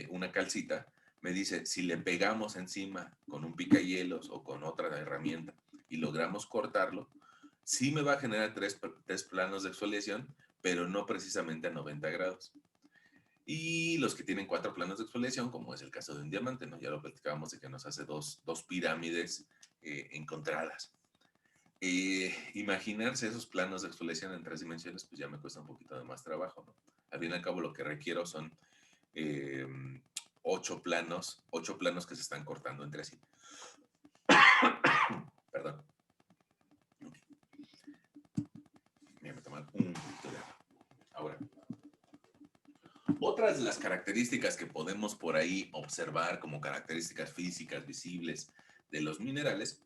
una calcita, me dice, si le pegamos encima con un picahielos o con otra herramienta y logramos cortarlo, sí me va a generar tres planos de exfoliación, pero no precisamente a 90 grados. Y los que tienen cuatro planos de exfoliación, como es el caso de un diamante, ¿no? Ya lo platicábamos de que nos hace dos pirámides encontradas. Imaginarse esos planos de exfoliación en tres dimensiones, pues ya me cuesta un poquito de más trabajo, ¿no? Al fin y al cabo lo que requiero son eh, ocho planos que se están cortando entre sí. Perdón. Voy a tomar un poquito de agua. Ahora, otras de las características que podemos por ahí observar como características físicas visibles de los minerales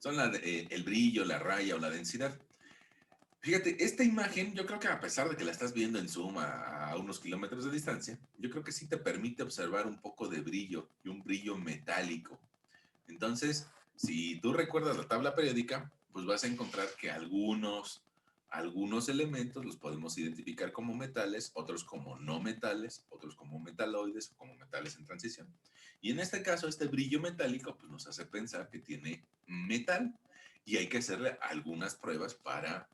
son el brillo, la raya o la densidad. Fíjate, esta imagen, yo creo que a pesar de que la estás viendo en zoom a unos kilómetros de distancia, yo creo que sí te permite observar un poco de brillo y un brillo metálico. Entonces, si tú recuerdas la tabla periódica, pues vas a encontrar que algunos elementos los podemos identificar como metales, otros como no metales, otros como metaloides o como metales en transición. Y en este caso, este brillo metálico pues nos hace pensar que tiene metal y hay que hacerle algunas pruebas para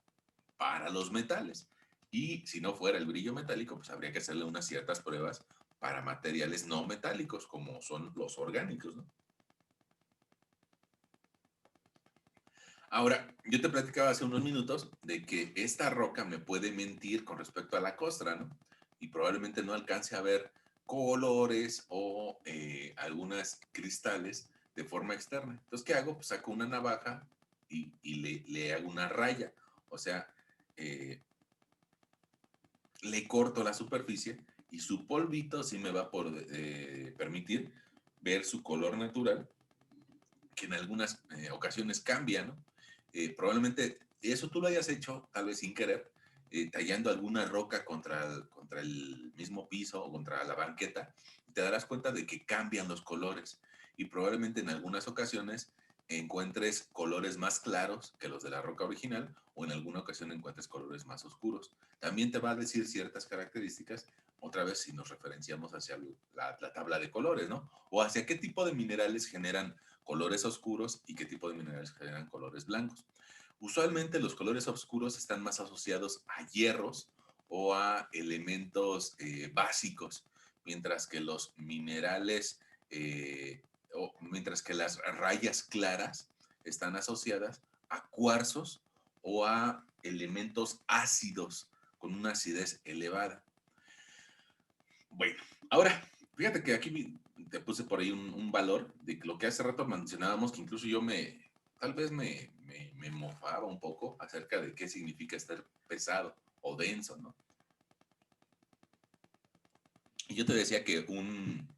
los metales. Y si no fuera el brillo metálico, pues habría que hacerle unas ciertas pruebas para materiales no metálicos, como son los orgánicos, ¿no? Ahora, yo te platicaba hace unos minutos de que esta roca me puede mentir con respecto a la costra, ¿no? Y probablemente no alcance a ver colores o algunas cristales de forma externa. Entonces, ¿qué hago? Pues saco una navaja y le hago una raya. O sea, eh, le corto la superficie y su polvito sí me va a permitir ver su color natural que en algunas ocasiones cambia, ¿no? Probablemente eso tú lo hayas hecho, tal vez sin querer, tallando alguna roca contra el mismo piso o contra la banqueta, y te darás cuenta de que cambian los colores y probablemente en algunas ocasiones encuentres colores más claros que los de la roca original o en alguna ocasión encuentres colores más oscuros. También te va a decir ciertas características, otra vez si nos referenciamos hacia la tabla de colores, ¿no? O hacia qué tipo de minerales generan colores oscuros y qué tipo de minerales generan colores blancos. Usualmente los colores oscuros están más asociados a hierros o a elementos básicos, mientras que los minerales, mientras que las rayas claras están asociadas a cuarzos o a elementos ácidos con una acidez elevada. Bueno, ahora, fíjate que aquí te puse por ahí un valor de lo que hace rato mencionábamos, que incluso yo tal vez me mofaba un poco acerca de qué significa estar pesado o denso, ¿no? Y yo te decía que un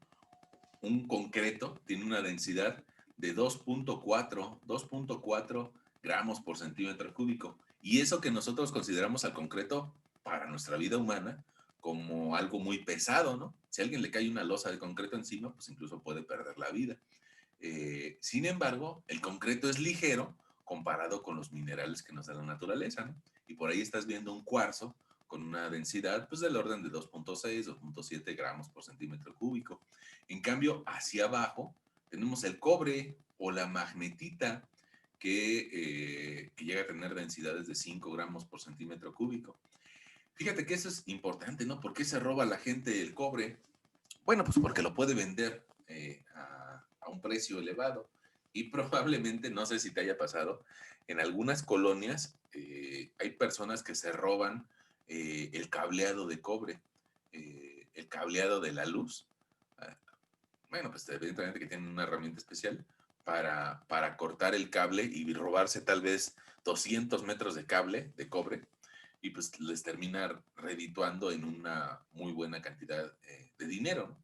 concreto tiene una densidad de 2.4 gramos por centímetro cúbico. Y eso que nosotros consideramos al concreto para nuestra vida humana como algo muy pesado, ¿no? Si a alguien le cae una losa de concreto encima, pues incluso puede perder la vida. Sin embargo, el concreto es ligero comparado con los minerales que nos da la naturaleza, ¿no? Y por ahí estás viendo un cuarzo con una densidad pues del orden de 2.6, 2.7 gramos por centímetro cúbico. En cambio, hacia abajo tenemos el cobre o la magnetita que llega a tener densidades de 5 gramos por centímetro cúbico. Fíjate que eso es importante, ¿no? ¿Por qué se roba la gente el cobre? Bueno, pues porque lo puede vender a un precio elevado. Y probablemente, no sé si te haya pasado, en algunas colonias hay personas que se roban el cableado de cobre, el cableado de la luz. Ah, bueno, pues evidentemente que tienen una herramienta especial para cortar el cable y robarse tal vez 200 metros de cable de cobre y pues les termina redituando en una muy buena cantidad de dinero, ¿no?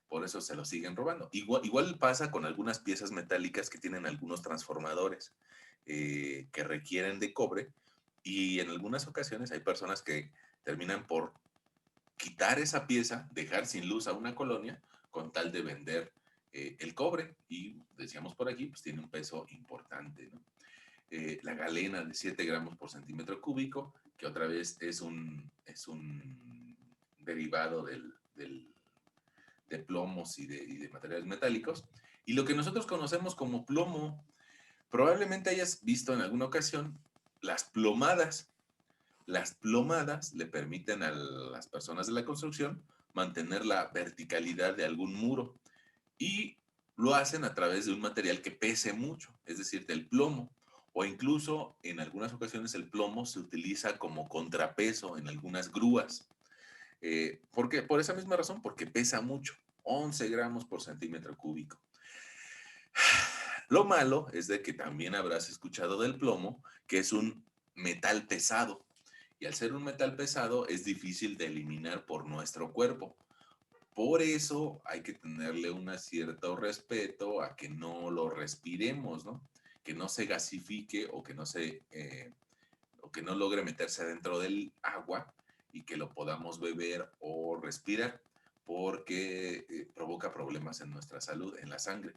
Por eso se lo siguen robando. Igual pasa con algunas piezas metálicas que tienen algunos transformadores que requieren de cobre y en algunas ocasiones hay personas que terminan por quitar esa pieza, dejar sin luz a una colonia con tal de vender el cobre y decíamos por aquí, pues tiene un peso importante, ¿no? La galena de 7 gramos por centímetro cúbico, que otra vez es un derivado de plomos y de materiales metálicos. Y lo que nosotros conocemos como plomo, probablemente hayas visto en alguna ocasión las plomadas. Las plomadas le permiten a las personas de la construcción mantener la verticalidad de algún muro y lo hacen a través de un material que pese mucho, es decir, del plomo. O incluso en algunas ocasiones el plomo se utiliza como contrapeso en algunas grúas. ¿Por qué? Por esa misma razón, porque pesa mucho, 11 gramos por centímetro cúbico. Lo malo es de que también habrás escuchado del plomo, que es un metal pesado. Y al ser un metal pesado es difícil de eliminar por nuestro cuerpo. Por eso hay que tenerle un cierto respeto a que no lo respiremos, ¿no? Que no se gasifique o que no logre meterse dentro del agua y que lo podamos beber o respirar porque provoca problemas en nuestra salud, en la sangre.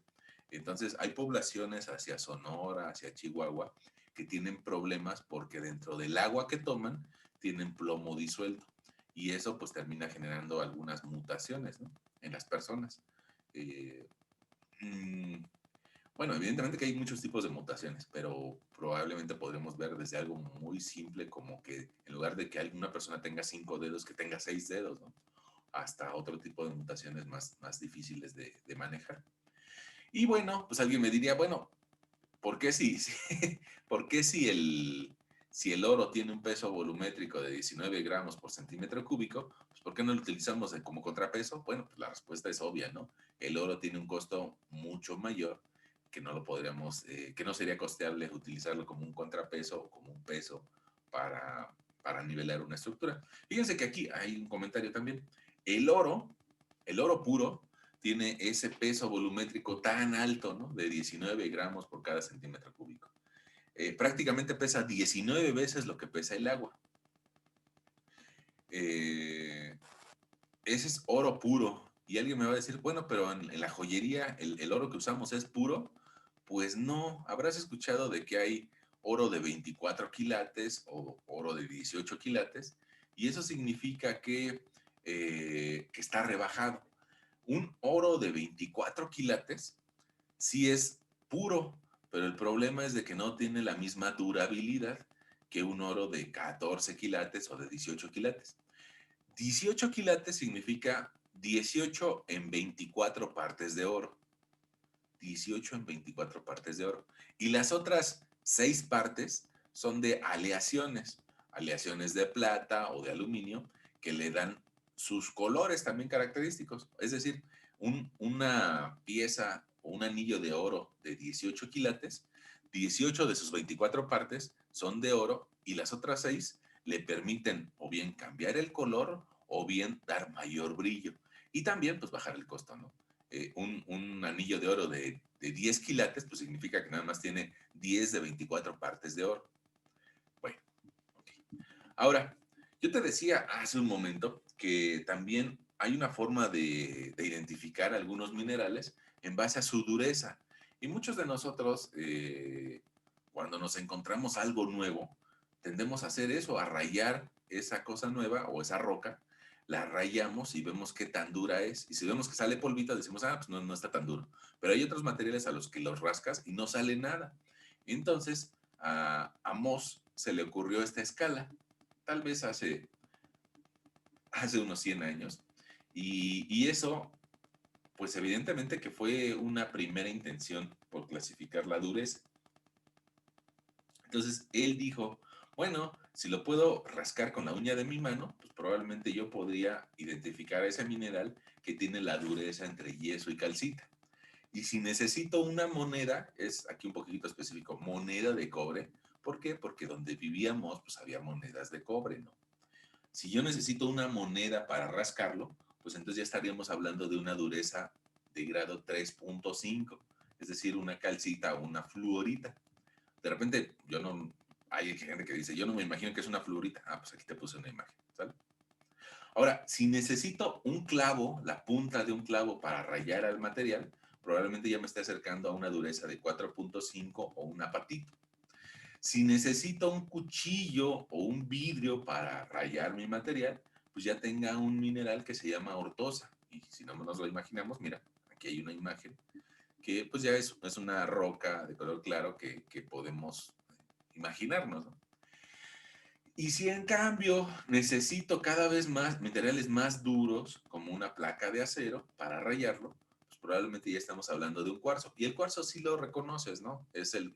Entonces, hay poblaciones hacia Sonora, hacia Chihuahua, que tienen problemas porque dentro del agua que toman tienen plomo disuelto. Y eso pues termina generando algunas mutaciones, ¿no? En las personas. Eh, mm, bueno, evidentemente que hay muchos tipos de mutaciones, pero probablemente podremos ver desde algo muy simple como que en lugar de que alguna persona tenga 5 dedos, que tenga 6 dedos, ¿no? Hasta otro tipo de mutaciones más difíciles de manejar. Y bueno, pues alguien me diría, bueno, ¿por qué ¿por qué si el oro tiene un peso volumétrico de 19 gramos por centímetro cúbico, pues ¿por qué no lo utilizamos como contrapeso? Bueno, pues la respuesta es obvia, ¿no? El oro tiene un costo mucho mayor que no lo podríamos, que no sería costeable utilizarlo como un contrapeso o como un peso para nivelar una estructura. Fíjense que aquí hay un comentario también. El oro, el oro puro, tiene ese peso volumétrico tan alto, ¿no? De 19 gramos por cada centímetro cúbico. Prácticamente pesa 19 veces lo que pesa el agua. Ese es oro puro. Y alguien me va a decir, bueno, pero en la joyería el oro que usamos es puro. Pues no, habrás escuchado de que hay oro de 24 quilates o oro de 18 quilates, y eso significa que está rebajado. Un oro de 24 quilates sí es puro, pero el problema es de que no tiene la misma durabilidad que un oro de 14 quilates o de 18 quilates. 18 quilates significa 18 en 24 partes de oro. 18 en 24 partes de oro. Y las otras 6 partes son de aleaciones de plata o de aluminio que le dan sus colores también característicos. Es decir, una pieza o un anillo de oro de 18 quilates, 18 de sus 24 partes son de oro y las otras 6 le permiten o bien cambiar el color o bien dar mayor brillo. Y también pues bajar el costo, ¿no? Un anillo de oro de 10 quilates, pues significa que nada más tiene 10 de 24 partes de oro. Bueno, okay. Ahora, yo te decía hace un momento que también hay una forma de identificar algunos minerales en base a su dureza. Y muchos de nosotros, cuando nos encontramos algo nuevo, tendemos a hacer eso, a rayar esa cosa nueva o esa roca, la rayamos y vemos qué tan dura es. Y si vemos que sale polvita, decimos, ah, pues no, no está tan duro. Pero hay otros materiales a los que los rascas y no sale nada. Entonces, a Mohs se le ocurrió esta escala, tal vez hace unos 100 años. Y eso, pues evidentemente que fue una primera intención por clasificar la dureza. Entonces él dijo, bueno, si lo puedo rascar con la uña de mi mano, pues probablemente yo podría identificar ese mineral que tiene la dureza entre yeso y calcita. Y si necesito una moneda, es aquí un poquito específico, moneda de cobre. ¿Por qué? Porque donde vivíamos, pues había monedas de cobre, ¿no? Si yo necesito una moneda para rascarlo, pues entonces ya estaríamos hablando de una dureza de grado 3.5, es decir, una calcita o una fluorita. De repente, yo no, hay gente que dice, yo no me imagino que es una fluorita. Ah, pues aquí te puse una imagen, ¿sale? Ahora, si necesito un clavo, la punta de un clavo para rayar al material, probablemente ya me esté acercando a una dureza de 4.5 o un apatito. Si necesito un cuchillo o un vidrio para rayar mi material, pues ya tenga un mineral que se llama ortosa. Y si no nos lo imaginamos, mira, aquí hay una imagen que pues ya es una roca de color claro que podemos imaginarnos, ¿no? Y si en cambio necesito cada vez más minerales más duros, como una placa de acero, para rayarlo, pues probablemente ya estamos hablando de un cuarzo. Y el cuarzo sí lo reconoces, ¿no? Es el,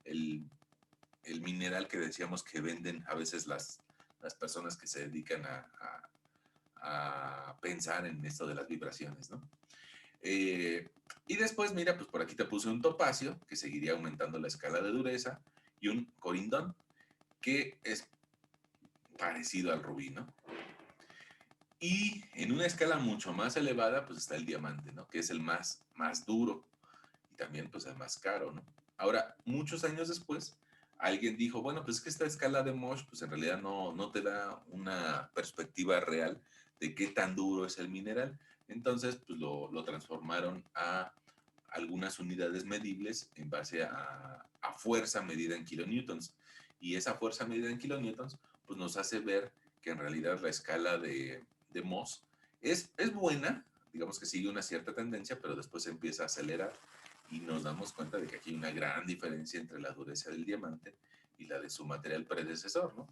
el mineral que decíamos que venden a veces las personas que se dedican a pensar en esto de las vibraciones, ¿no? Eh, y después, mira, pues por aquí te puse un topacio, que seguiría aumentando la escala de dureza, y un corindón, que es parecido al rubí, ¿no? Y en una escala mucho más elevada, pues está el diamante, ¿no? Que es el más duro y también pues el más caro, ¿no? Ahora, muchos años después, alguien dijo, bueno, pues es que esta escala de Mohs, pues en realidad no te da una perspectiva real de qué tan duro es el mineral. Entonces, pues lo transformaron a algunas unidades medibles en base a fuerza medida en kilonewtons. Y esa fuerza medida en kilonewtons, pues nos hace ver que en realidad la escala de Mohs es buena, digamos que sigue una cierta tendencia, pero después se empieza a acelerar y nos damos cuenta de que aquí hay una gran diferencia entre la dureza del diamante y la de su material predecesor, ¿no?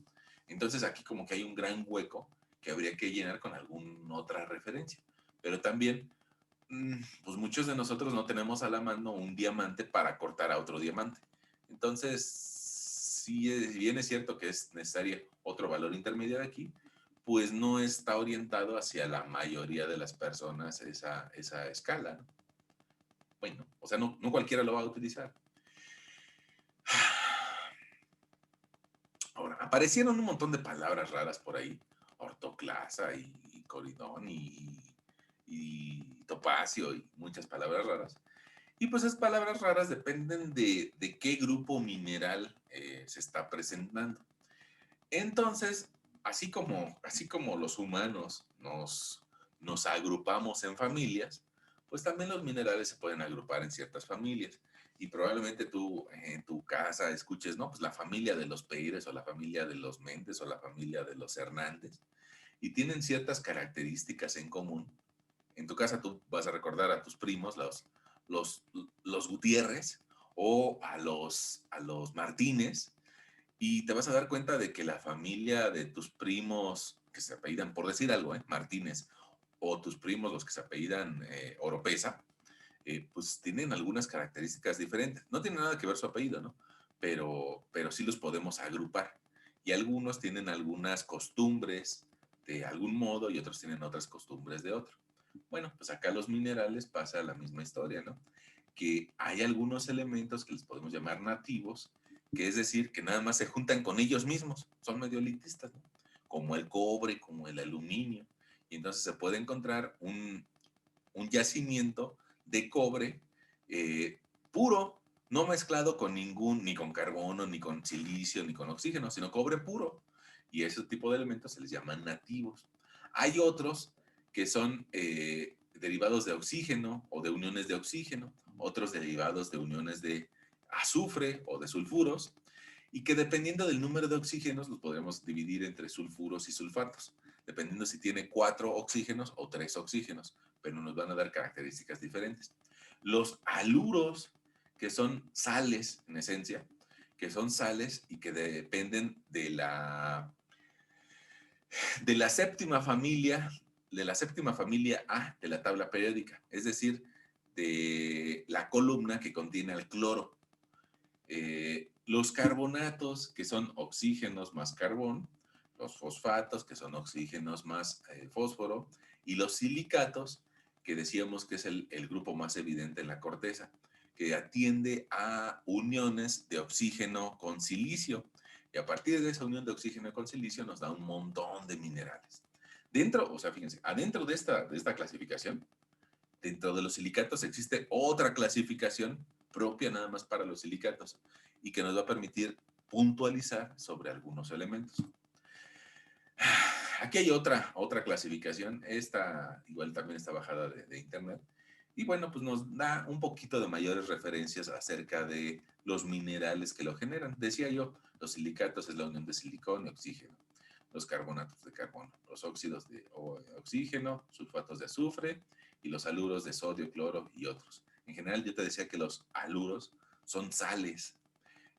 Entonces aquí como que hay un gran hueco que habría que llenar con alguna otra referencia. Pero también, pues muchos de nosotros no tenemos a la mano un diamante para cortar a otro diamante. Entonces, si bien es cierto que es necesario otro valor intermediario aquí, pues no está orientado hacia la mayoría de las personas esa escala, ¿no? Bueno, o sea, no cualquiera lo va a utilizar. Ahora, aparecieron un montón de palabras raras por ahí, ortoclasa y coridón y topacio y muchas palabras raras. Y pues esas palabras raras dependen de qué grupo mineral se está presentando. Entonces, así como los humanos nos agrupamos en familias, pues también los minerales se pueden agrupar en ciertas familias. Y probablemente tú en tu casa escuches, ¿no? Pues la familia de los Peires o la familia de los Méndez o la familia de los Hernández. Y tienen ciertas características en común. En tu casa tú vas a recordar a tus primos, los, los Gutiérrez o a los Martínez, y te vas a dar cuenta de que la familia de tus primos que se apellidan, por decir algo, Martínez, o tus primos, los que se apellidan Oropesa, pues tienen algunas características diferentes. No tiene nada que ver su apellido, ¿no? Pero sí los podemos agrupar. Y algunos tienen algunas costumbres de algún modo y otros tienen otras costumbres de otro. Bueno, pues acá los minerales pasa la misma historia, ¿no? Que hay algunos elementos que les podemos llamar nativos, que es decir, que nada más se juntan con ellos mismos, son medio elitistas, ¿no? Como el cobre, como el aluminio. Y entonces se puede encontrar un yacimiento de cobre puro, no mezclado con ni con carbono, ni con silicio, ni con oxígeno, sino cobre puro. Y ese tipo de elementos se les llaman nativos. Hay otros que son derivados de oxígeno o de uniones de oxígeno, otros derivados de uniones de azufre o de sulfuros, y que dependiendo del número de oxígenos los podemos dividir entre sulfuros y sulfatos, dependiendo si tiene 4 oxígenos o 3 oxígenos, pero nos van a dar características diferentes. Los aluros, que son sales en esencia, que son sales y que dependen de la séptima familia, de la séptima familia A de la tabla periódica, es decir, de la columna que contiene el cloro. Los carbonatos, que son oxígenos más carbón, los fosfatos, que son oxígenos más fósforo, y los silicatos, que decíamos que es el grupo más evidente en la corteza, que atiende a uniones de oxígeno con silicio. Y a partir de esa unión de oxígeno con silicio nos da un montón de minerales. Dentro, o sea, fíjense, adentro de esta clasificación, dentro de los silicatos existe otra clasificación propia nada más para los silicatos y que nos va a permitir puntualizar sobre algunos elementos. Aquí hay otra clasificación, esta igual también está bajada de internet, y bueno, pues nos da un poquito de mayores referencias acerca de los minerales que lo generan. Decía yo, los silicatos es la unión de silicón y oxígeno, los carbonatos de carbono, los óxidos de oxígeno, sulfatos de azufre y los aluros de sodio, cloro y otros. En general yo te decía que los aluros son sales.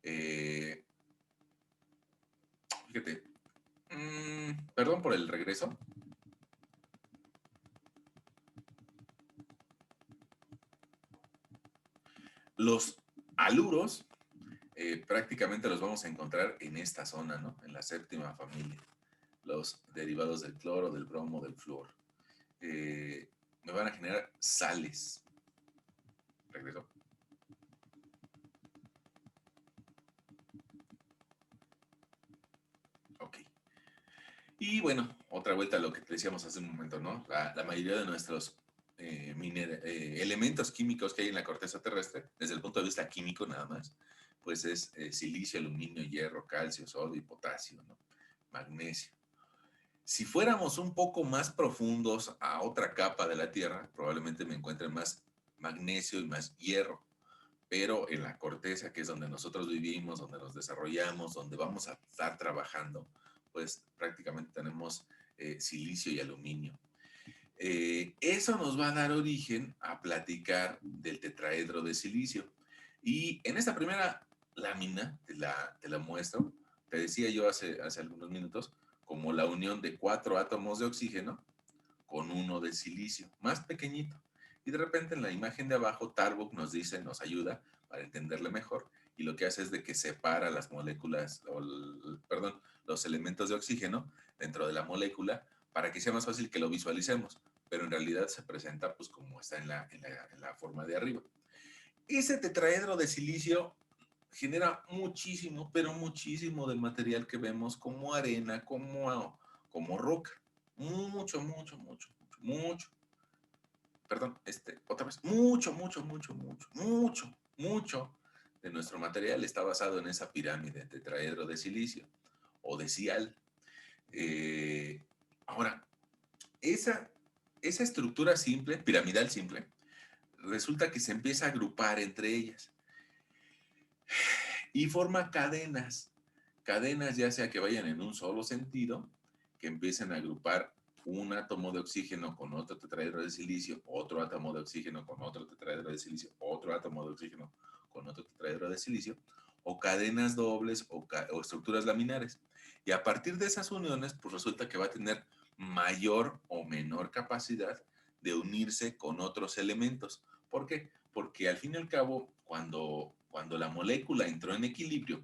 Eh, Fíjate, perdón por el regreso. Los aluros prácticamente los vamos a encontrar en esta zona, ¿no? En la séptima familia. Los derivados del cloro, del bromo, del flúor. Me van a generar sales. Regreso. Ok. Y bueno, otra vuelta a lo que te decíamos hace un momento, ¿no? La mayoría de nuestros elementos químicos que hay en la corteza terrestre, desde el punto de vista químico nada más, pues es silicio, aluminio, hierro, calcio, sodio y potasio, ¿no? Magnesio. Si fuéramos un poco más profundos a otra capa de la Tierra, probablemente me encuentre más magnesio y más hierro, pero en la corteza, que es donde nosotros vivimos, donde nos desarrollamos, donde vamos a estar trabajando, pues prácticamente tenemos silicio y aluminio. Eso nos va a dar origen a platicar del tetraedro de silicio. Y en esta primera lámina, te la muestro, te decía yo hace algunos minutos, como la unión de 4 átomos de oxígeno con uno de silicio, más pequeñito. Y de repente en la imagen de abajo, Tarbuk nos dice, nos ayuda para entenderle mejor, y lo que hace es de que separa las moléculas, perdón, los elementos de oxígeno dentro de la molécula para que sea más fácil que lo visualicemos, pero en realidad se presenta pues como está en la forma de arriba. Ese tetraedro de silicio genera muchísimo, pero muchísimo del material que vemos como arena, como roca. Mucho, mucho, mucho, mucho, mucho. perdón, otra vez, mucho de nuestro material está basado en esa pirámide de tetraedro de silicio o de Cial. Eh, Ahora, esa, esa estructura simple, piramidal simple, resulta que se empieza a agrupar entre ellas y forma cadenas. Cadenas ya sea que vayan en un solo sentido, que empiecen a agrupar un átomo de oxígeno con otro tetraedro de silicio, otro átomo de oxígeno con otro tetraedro de silicio, otro átomo de oxígeno con otro tetraedro de silicio, o cadenas dobles o estructuras laminares. Y a partir de esas uniones, pues resulta que va a tener mayor o menor capacidad de unirse con otros elementos. ¿Por qué? Porque al fin y al cabo, cuando la molécula entró en equilibrio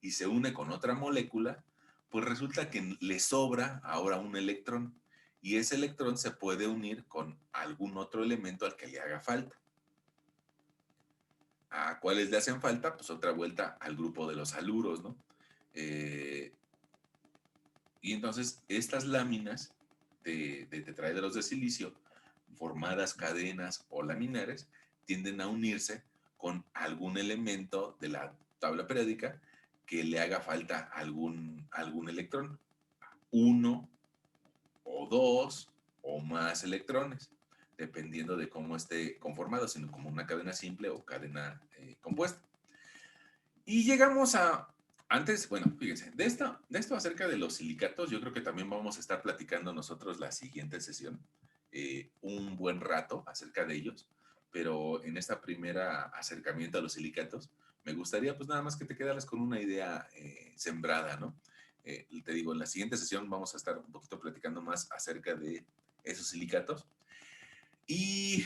y se une con otra molécula, pues resulta que le sobra ahora un electrón y ese electrón se puede unir con algún otro elemento al que le haga falta. ¿A cuáles le hacen falta? Pues otra vuelta al grupo de los haluros, ¿no? Eh, y entonces estas láminas de tetraedros de silicio, formadas cadenas o laminares, tienden a unirse con algún elemento de la tabla periódica que le haga falta algún electrón. Uno o dos o más electrones, dependiendo de cómo esté conformado, sino como una cadena simple o cadena compuesta. Y llegamos antes, bueno, fíjense, de esto acerca de los silicatos, yo creo que también vamos a estar platicando nosotros la siguiente sesión, un buen rato acerca de ellos, pero en esta primera acercamiento a los silicatos, me gustaría pues nada más que te quedaras con una idea sembrada, ¿no? Te digo, en la siguiente sesión vamos a estar un poquito platicando más acerca de esos silicatos y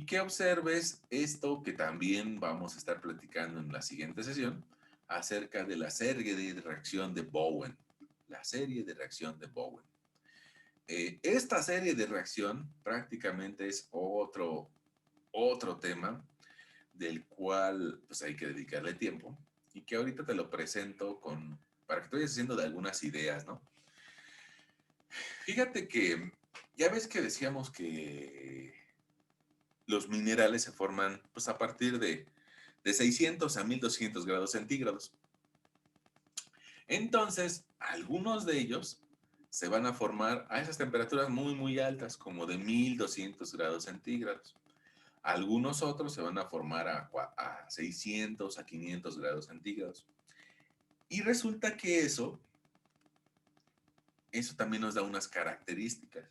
que observes esto que también vamos a estar platicando en la siguiente sesión acerca de la serie de reacción de Bowen. La serie de reacción de Bowen. Esta serie de reacción prácticamente es otro tema del cual pues hay que dedicarle tiempo y que ahorita te lo presento para que te vayas haciendo de algunas ideas, ¿no? Fíjate que ya ves que decíamos que los minerales se forman pues, a partir de 600 a 1200 grados centígrados. Entonces, algunos de ellos se van a formar a esas temperaturas muy altas, como de 1200 grados centígrados. Algunos otros se van a formar a 600 a 500 grados centígrados. Y resulta que eso también nos da unas características.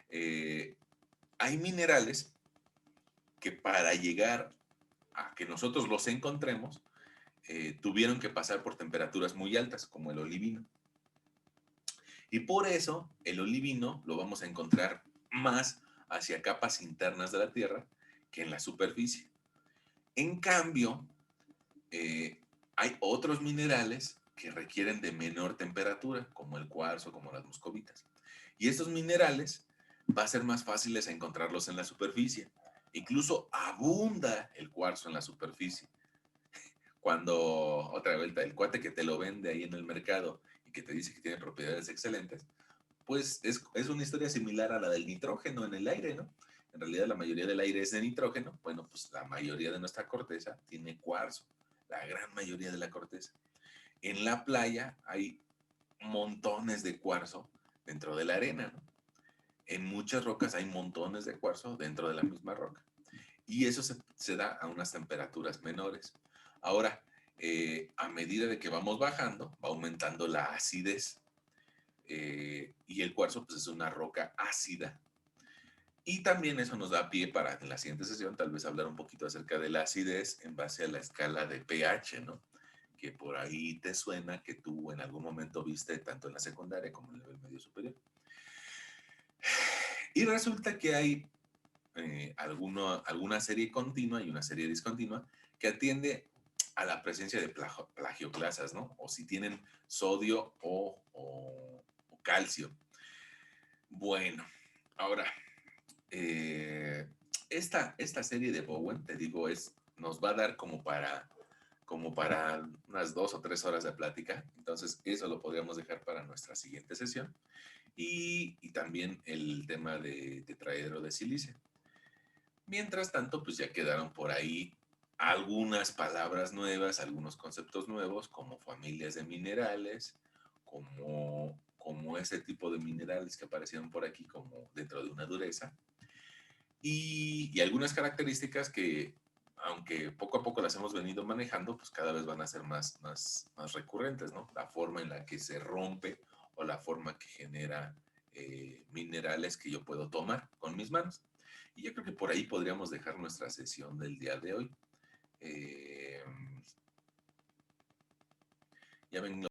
Hay minerales que para llegar a que nosotros los encontremos, tuvieron que pasar por temperaturas muy altas, como el olivino. Y por eso el olivino lo vamos a encontrar más hacia capas internas de la Tierra que en la superficie. En cambio, hay otros minerales que requieren de menor temperatura, como el cuarzo, como las moscovitas. Y estos minerales va a ser más fáciles encontrarlos en la superficie. Incluso abunda el cuarzo en la superficie. Cuando, otra vuelta, el cuate que te lo vende ahí en el mercado y que te dice que tiene propiedades excelentes, pues es una historia similar a la del nitrógeno en el aire, ¿no? En realidad la mayoría del aire es de nitrógeno, bueno, pues la mayoría de nuestra corteza tiene cuarzo, la gran mayoría de la corteza. En la playa hay montones de cuarzo dentro de la arena, ¿no? En muchas rocas hay montones de cuarzo dentro de la misma roca. Y eso se da a unas temperaturas menores. Ahora, a medida de que vamos bajando, va aumentando la acidez. Y el cuarzo pues, es una roca ácida. Y también eso nos da pie para en la siguiente sesión tal vez hablar un poquito acerca de la acidez en base a la escala de pH, ¿no? Que por ahí te suena que tú en algún momento viste tanto en la secundaria como en el nivel medio superior. Y resulta que hay alguna serie continua y una serie discontinua que atiende a la presencia de plagioclasas, ¿no? O si tienen sodio o calcio. Bueno, ahora, eh, esta serie de Bowen, te digo, nos va a dar como para unas 2 o 3 horas de plática. Entonces, eso lo podríamos dejar para nuestra siguiente sesión. y también el tema de tetraedro de silicio. Mientras tanto, pues ya quedaron por ahí algunas palabras nuevas, algunos conceptos nuevos, como familias de minerales, como ese tipo de minerales que aparecieron por aquí, como dentro de una dureza, y algunas características que, aunque poco a poco las hemos venido manejando, pues cada vez van a ser más recurrentes, ¿no? La forma en la que se rompe o la forma que genera minerales que yo puedo tomar con mis manos. Y yo creo que por ahí podríamos dejar nuestra sesión del día de hoy. Eh, ya ven